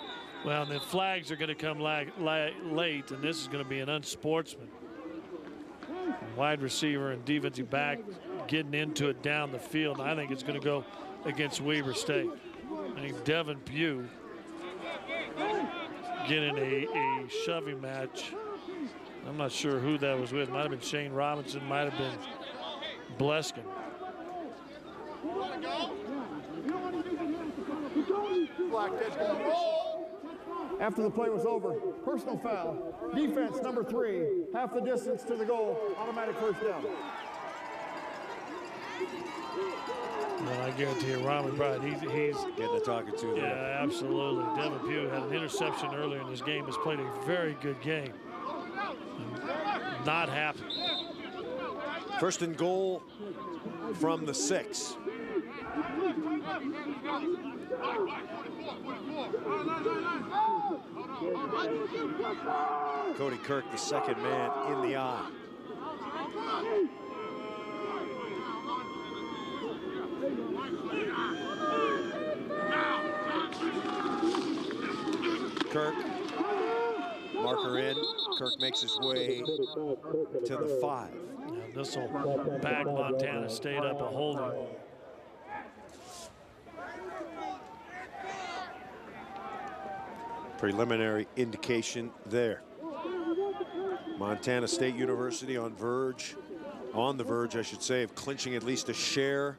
Well, the flags are going to come late, and this is going to be an unsportsman. Wide receiver and defensive back getting into it down the field. I think it's going to go against Weber State. I think Devin Pugh get in a shoving match. I'm not sure who that was with. Might have been Shane Robinson, might have been Bleskin. After the play was over, personal foul. Defense number 3, half the distance to the goal, automatic first down. Well, I guarantee you, Ron McBride, he's getting a talking to. Yeah, absolutely. Devin Pugh had an interception earlier in this game. Has played a very good game. Not happy. First and goal from the 6. Cody Kirk, the second man in the eye. Kirk, marker in. Kirk makes his way to the 5. Yeah, this will back Montana State up a holding. Preliminary indication there. Montana State University on the verge, I should say, of clinching at least a share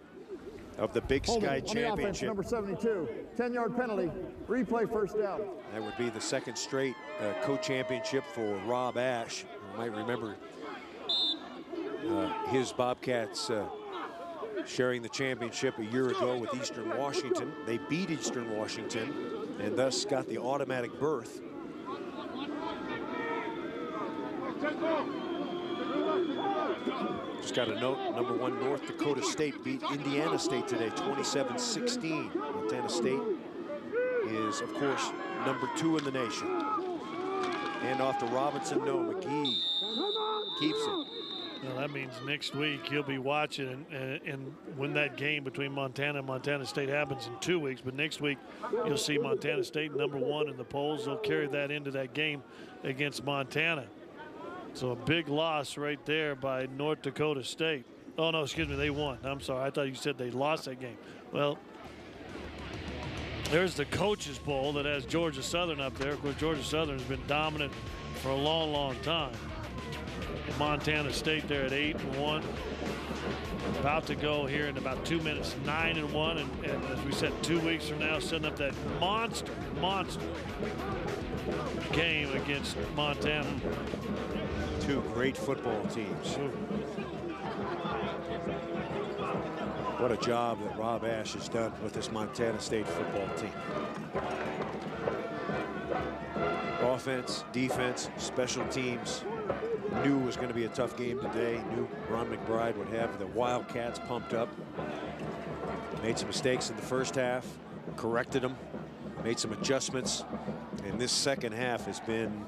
of the Big Sky Championship. Number 72, 10-yard penalty, replay first down. That would be the second straight co-championship for Rob Ashe. You might remember his Bobcats sharing the championship a year ago with Eastern Washington. They beat Eastern Washington and thus got the automatic berth. Just got a note, number 1 North Dakota State beat Indiana State today, 27-16. Montana State is, of course, number 2 in the nation. And off to Robinson, no, McGee keeps it. Well, that means next week you'll be watching, and when that game between Montana and Montana State happens in 2 weeks, but next week you'll see Montana State number 1 in the polls. They'll carry that into that game against Montana. So a big loss right there by North Dakota State. Oh, no, excuse me, they won. I'm sorry. I thought you said they lost that game. Well, there's the Coaches Bowl that has Georgia Southern up there. Of course, Georgia Southern has been dominant for a long, long time. Montana State there at 8-1. About to go here in about 2 minutes, 9-1. And as we said, 2 weeks from now, setting up that monster game against Montana. 2 great football teams. What a job that Rob Ashe has done with this Montana State football team. Offense, defense, special teams. Knew it was going to be a tough game today. Knew Ron McBride would have the Wildcats pumped up. Made some mistakes in the first half, corrected them, made some adjustments. And this second half has been,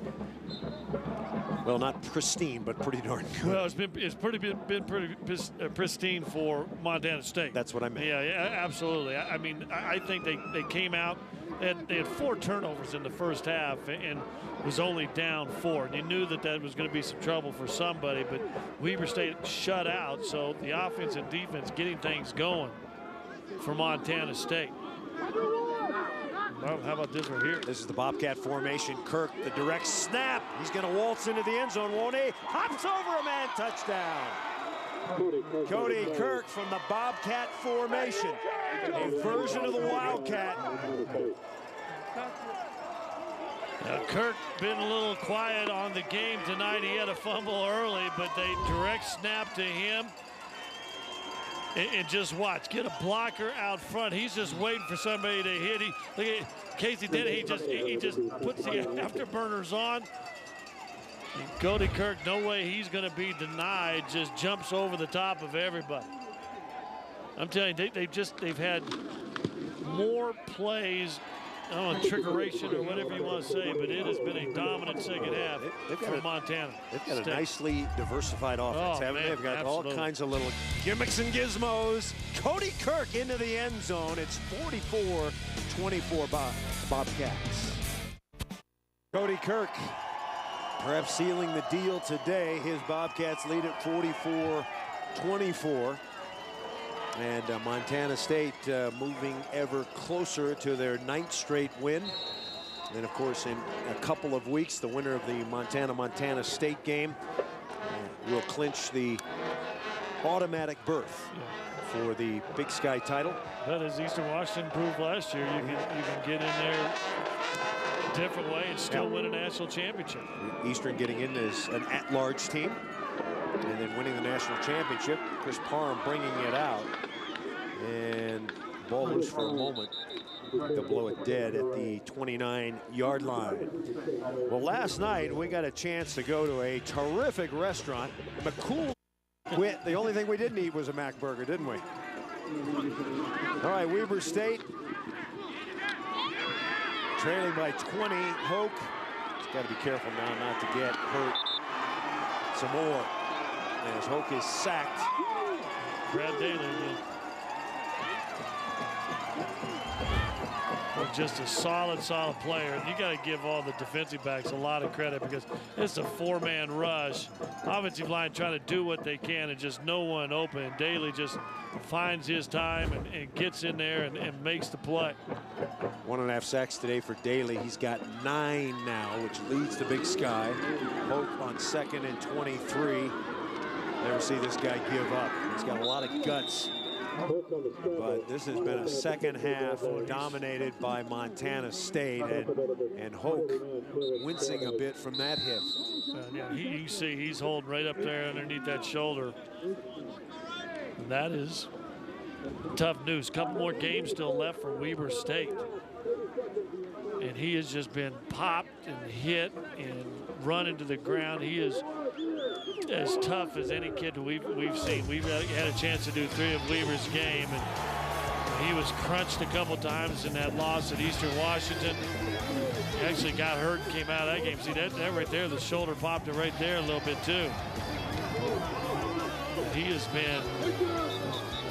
well, not pristine, but pretty darn good. Well, it's been pretty pristine for Montana State. That's what I meant. Yeah, absolutely. I mean, I think they came out. They had 4 turnovers in the first half and was only down 4. And you knew that was going to be some trouble for somebody, but Weber State shut out. So the offense and defense getting things going for Montana State. Well, how about this right here? This is the Bobcat formation. Kirk, the direct snap. He's going to waltz into the end zone, won't he? Hops over a man, touchdown. Cody Kirk from the Bobcat formation, a version of the Wildcat. Kirk been a little quiet on the game tonight. He had a fumble early, but they direct snap to him. And just watch, get a blocker out front. He's just waiting for somebody to hit. Look at Casey did it. He just puts the afterburners on. And Cody Kirk, no way he's going to be denied. Just jumps over the top of everybody. I'm telling you, they've had more plays. I don't know, trickeration or whatever you want to say, but it has been a dominant second half for Montana. They've got a nicely diversified offense, haven't they? They've got all kinds of little gimmicks and gizmos. Cody Kirk into the end zone. It's 44-24 Bobcats. Cody Kirk perhaps sealing the deal today. His Bobcats lead at 44-24. And Montana State moving ever closer to their 9th straight win. And of course, in a couple of weeks, the winner of the Montana State game will clinch the automatic berth for the Big Sky title. But as Eastern Washington proved last year, you can get in there a different way and still win a national championship. Eastern getting in as an at-large team and then winning the national championship. Chris Parham bringing it out, and ball loose for a moment. They'll blow it dead at the 29-yard line. Well, last night we got a chance to go to a terrific restaurant, McCool. The only thing we didn't eat was a Mac burger, didn't we? All right, Weber State trailing by 20. Hoke has got to be careful now not to get hurt some more as Hoke is sacked. Brad Daly again. Just a solid player. And you got to give all the defensive backs a lot of credit because it's a four-man rush. Offensive line trying to do what they can and just no one open. And Daly just finds his time and gets in there and makes the play. 1.5 sacks today for Daly. He's got 9 now, which leads to Big Sky. Hope on 2nd and 23. Never see this guy give up. He's got a lot of guts. But this has been a second half dominated by Montana State, and Hoke wincing a bit from that hit. Yeah, you see he's holding right up there underneath that shoulder. And that is tough news. Couple more games still left for Weber State. And he has just been popped and hit and run into the ground. He is as tough as any kid we've seen. We've had a chance to do 3 of Weber's game, and he was crunched a couple times in that loss at Eastern Washington. He actually got hurt and came out of that game. See that right there, the shoulder popped it right there a little bit too. He has been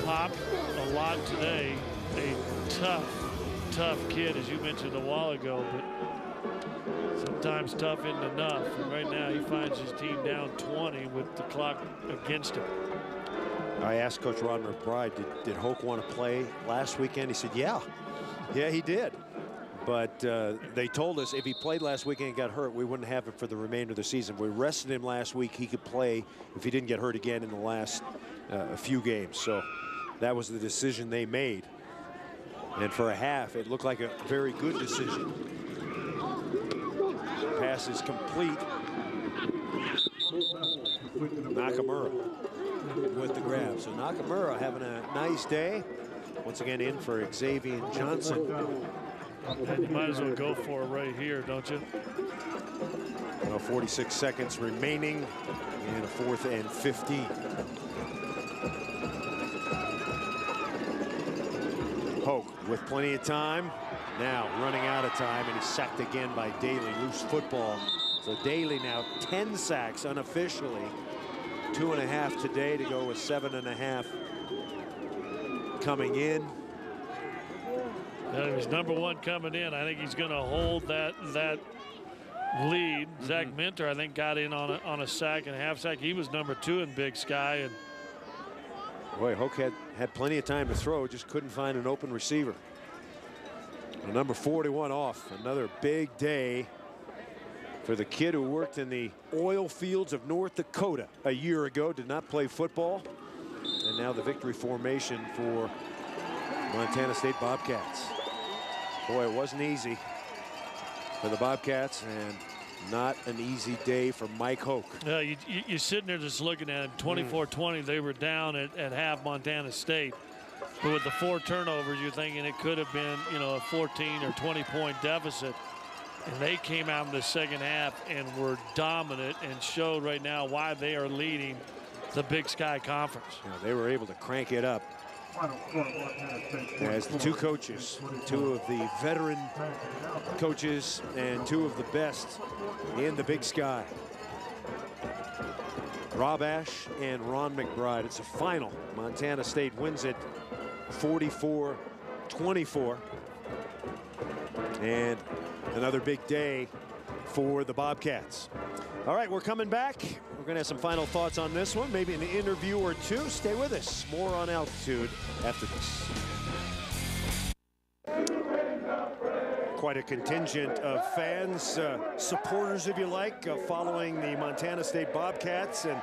popped a lot today. A tough kid, as you mentioned a while ago, but sometimes tough isn't enough. And right now he finds his team down 20 with the clock against him. I asked Coach Ron McBride, did Hoke want to play last weekend? He said, yeah, he did. But they told us if he played last weekend and got hurt, we wouldn't have him for the remainder of the season. We rested him last week. He could play if he didn't get hurt again in the last few games. So that was the decision they made. And for a half, it looked like a very good decision. Pass is complete. Nakamura with the grab. So Nakamura having a nice day. Once again in for Xavier Johnson. And you might as well go for it right here, don't you? Well, 46 seconds remaining and a 4th and 15. Hoke with plenty of time. Now running out of time, and he's sacked again by Daly. Loose football. So Daly now 10 sacks unofficially. 2.5 today to go with 7.5 coming in. He's #1 coming in. I think he's going to hold that lead. Zach Minter, I think, got in on a sack and a half sack. He was #2 in Big Sky. And boy, Hoke had plenty of time to throw, just couldn't find an open receiver. And number 41 off. Another big day for the kid who worked in the oil fields of North Dakota a year ago, did not play football. And now the victory formation for Montana State Bobcats. Boy, it wasn't easy for the Bobcats, and not an easy day for Mike Hoke. You're sitting there just looking at it. 24-20, they were down at half Montana State. But with the 4 turnovers, you're thinking it could have been, a 14 or 20-point deficit. And they came out in the second half and were dominant and showed right now why they are leading the Big Sky Conference. They were able to crank it up as the 2 coaches, 2 of the veteran coaches and 2 of the best in the Big Sky. Rob Ash and Ron McBride. It's a final. Montana State wins it 44-24. And another big day for the Bobcats. All right, we're coming back. We're going to have some final thoughts on this one, maybe an interview or 2. Stay with us. More on Altitude after this. quite a contingent of fans, supporters if you like, following the Montana State Bobcats, and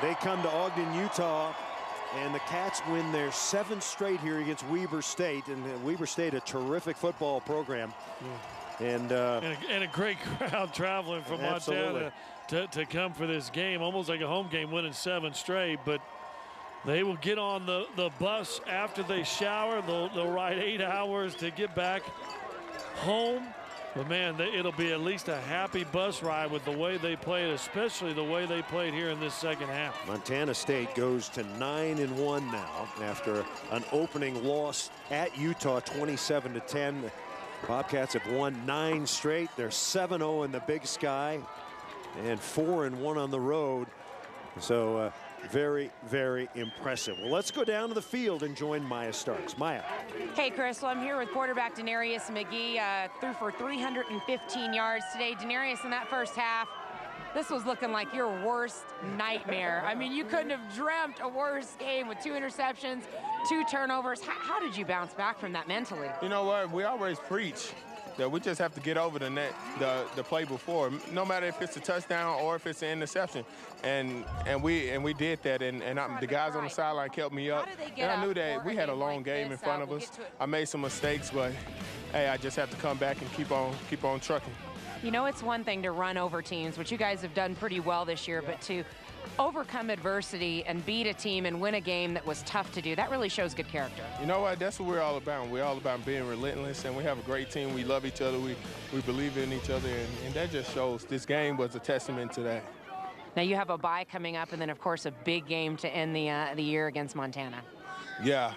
they come to Ogden, Utah, and the Cats win their 7th straight here against Weber State, and Weber State, a terrific football program. And a great crowd traveling from Montana to come for this game, almost like a home game, winning 7 straight. But they will get on the bus after they shower. They'll ride 8 hours to get back home. But man, it'll be at least a happy bus ride with the way they played, especially the way they played here in this second half. Montana State goes to 9-1 now after an opening loss at Utah, 27-10. The Bobcats have won 9 straight. They're 7-0 in the Big Sky and 4-1 on the road. So very, very impressive. Well, let's go down to the field and join Maya Starks. Maya. Hey, Chris. Well, I'm here with quarterback Denarius McGee. Threw for 315 yards today. Denarius, in that first half, this was looking like your worst nightmare. I mean, you couldn't have dreamt a worse game with 2 interceptions, 2 turnovers. How did you bounce back from that mentally? You know what? We always preach that we just have to get over the play before, no matter if it's a touchdown or if it's an interception, and we did that, and the guys on the sideline kept me up, and I knew that we had a long game in front of us. I made some mistakes, but hey, I just have to come back and keep on trucking. You know, it's one thing to run over teams, which you guys have done pretty well this year, but to overcome adversity and beat a team and win a game that was tough to do, that really shows good character. You know what? That's what we're all about. We're all about being relentless, and we have a great team. We love each other. We believe in each other, and that just shows. This game was a testament to that. Now you have a bye coming up, and then, of course, a big game to end the year against Montana. Yeah.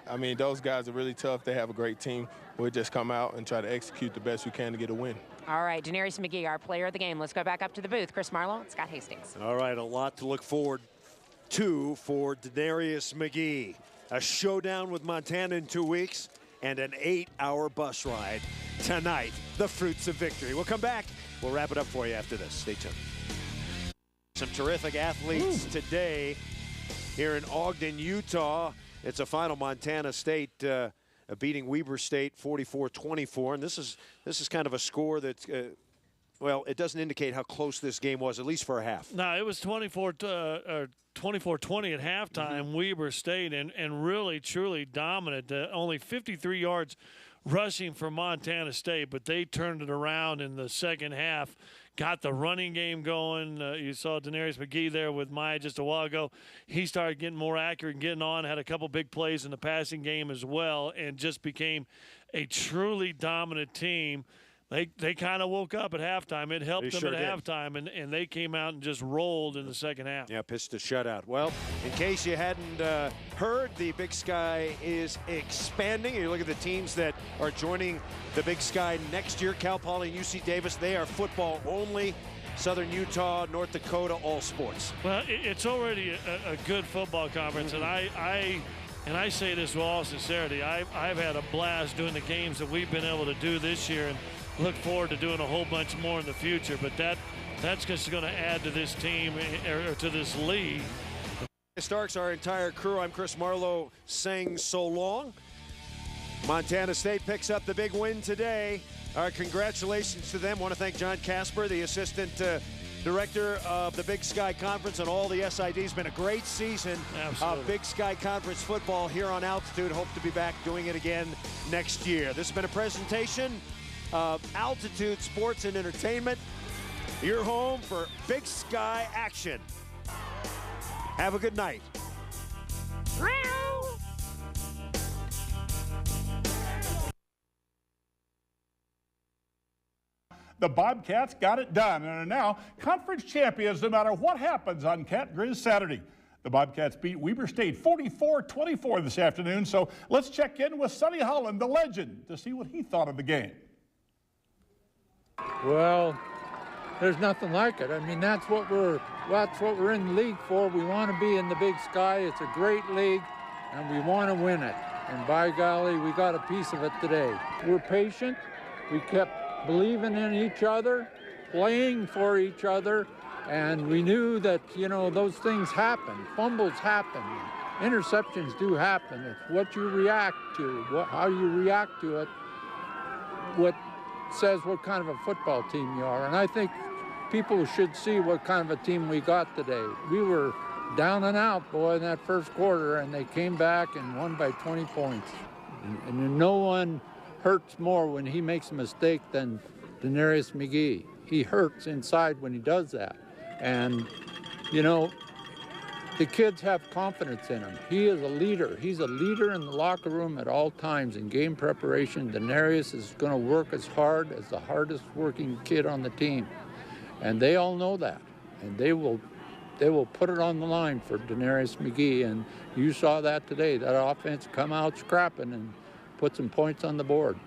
I mean, those guys are really tough. They have a great team. We'll just come out and try to execute the best we can to get a win. All right, Denarius McGee, our player of the game. Let's go back up to the booth. Chris Marlowe, Scott Hastings. All right, a lot to look forward to for Denarius McGee. A showdown with Montana in 2 weeks and an 8-hour bus ride tonight. The fruits of victory. We'll come back. We'll wrap it up for you after this. Stay tuned. Some terrific athletes today here in Ogden, Utah. It's a final Montana State beating Weber State 44-24, and this is kind of a score that, well, it doesn't indicate how close this game was, at least for a half. No, it was 24-20 at halftime, Weber State, and really, truly dominant. Only 53 yards rushing for Montana State, but they turned it around in the second half. Got the running game going. You saw Denarius McGee there with Maya just a while ago. He started getting more accurate and getting on, had a couple big plays in the passing game as well, and just became a truly dominant team. They kind of woke up at halftime. It helped them at halftime, and they came out and just rolled in the second half. Yeah, pitched a shutout. Well, in case you hadn't heard, the Big Sky is expanding. You look at the teams that are joining the Big Sky next year. Cal Poly and UC Davis, they are football only. Southern Utah, North Dakota, all sports. Well, it's already a good football conference, and I say this with all sincerity. I've had a blast doing the games that we've been able to do this year, and look forward to doing a whole bunch more in the future. But that's just going to add to this team or to this league. Starks, our entire crew. I'm Chris Marlowe saying so long. Montana State picks up the big win today. Congratulations to them. Want to thank John Casper, the assistant director of the Big Sky Conference, and all the SIDs. Been a great season of Big Sky Conference football here on Altitude. Hope to be back doing it again next year. This has been a presentation of Altitude Sports and Entertainment, your home for Big Sky action. Have a good night. The Bobcats got it done and are now conference champions no matter what happens on Cat Grizz Saturday. The Bobcats beat Weber State 44-24 this afternoon, so let's check in with Sonny Holland, the legend, to see what he thought of the game. Well, there's nothing like it. I mean, that's what we're in the league for. We want to be in the Big Sky. It's a great league, and we want to win it. And by golly, we got a piece of it today. We're patient. We kept believing in each other, playing for each other, and we knew that, you know, those things happen. Fumbles happen. Interceptions do happen. It's what you react to, how you react to it. what says what kind of a football team you are. And I think people should see what kind of a team we got today. We were down and out, boy, in that first quarter, and they came back and won by 20 points. And no one hurts more when he makes a mistake than Denarius McGee. He hurts inside when he does that. And, you know, the kids have confidence in him. He is a leader. He's a leader in the locker room at all times. In game preparation, Denarius is going to work as hard as the hardest working kid on the team. And they all know that. And they will put it on the line for Denarius McGee. And you saw that today. That offense come out scrapping and put some points on the board.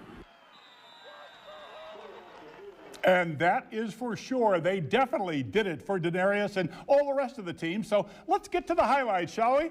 And that is for sure. They definitely did it for Denarius and all the rest of the team. So let's get to the highlights, shall we?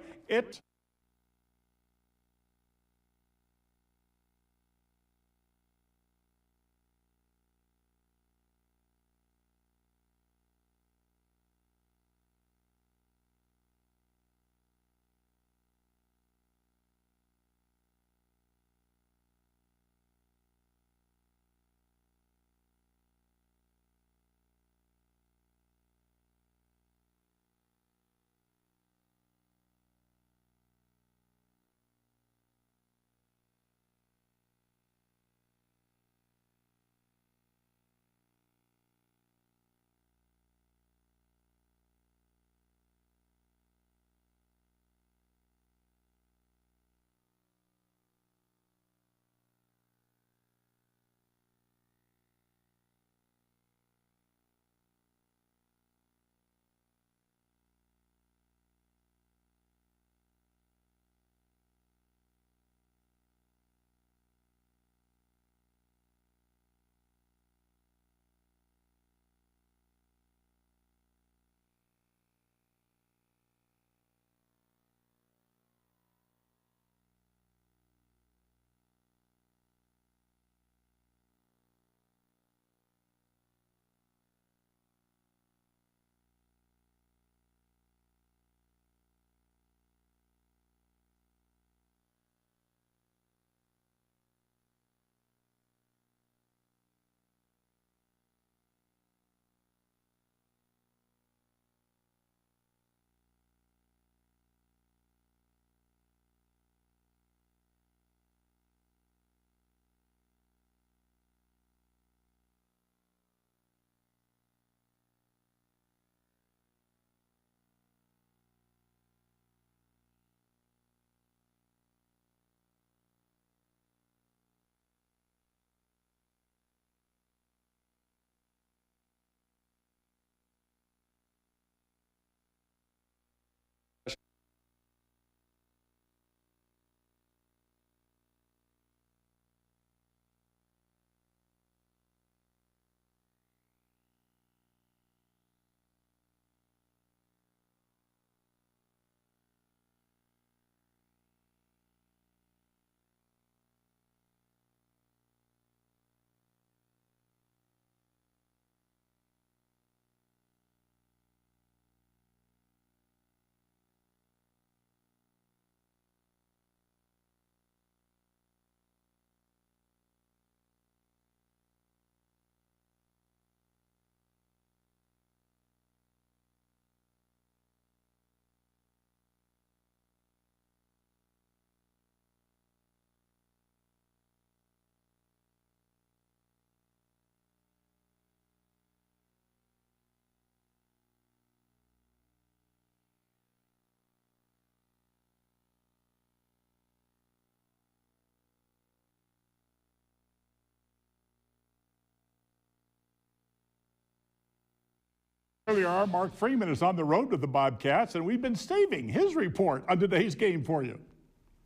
Here we are. Mark Freeman is on the road with the Bobcats, and we've been saving his report on today's game for you.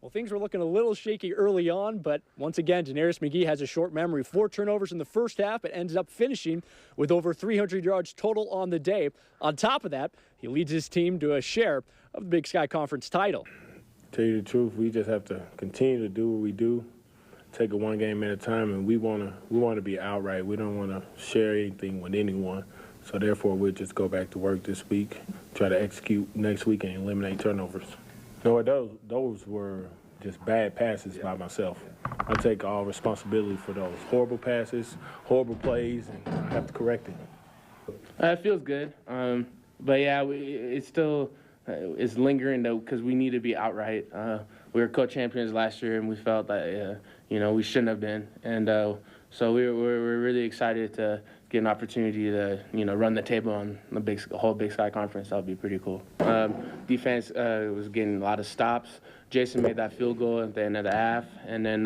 Well, things were looking a little shaky early on, but once again, Denarius McGee has a short memory. 4 turnovers in the first half, but ends up finishing with over 300 yards total on the day. On top of that, he leads his team to a share of the Big Sky Conference title. To tell you the truth, we just have to continue to do what we do, take it one game at a time, and we want to be outright. We don't want to share anything with anyone. So therefore, we'll just go back to work this week, try to execute next week and eliminate turnovers. No, those were just bad passes by myself. I take all responsibility for those horrible passes, horrible plays, and I have to correct it. It feels good, but yeah, it's still is lingering though because we need to be outright. We were co-champions last year, and we felt that we shouldn't have been, and so we're really excited to get an opportunity to run the table on the whole Big Sky Conference. That'll be pretty cool. Defense was getting a lot of stops. Jason made that field goal at the end of the half, and then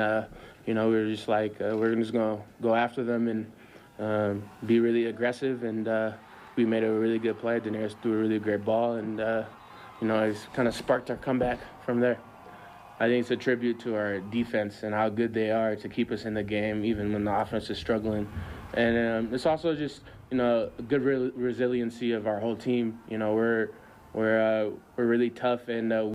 we were just like we're just gonna go after them and be really aggressive, and we made a really good play. Daenerys threw a really great ball, and it's kind of sparked our comeback from there. I think it's a tribute to our defense and how good they are to keep us in the game, even when the offense is struggling. And it's also just, a good resiliency of our whole team. We're really tough, and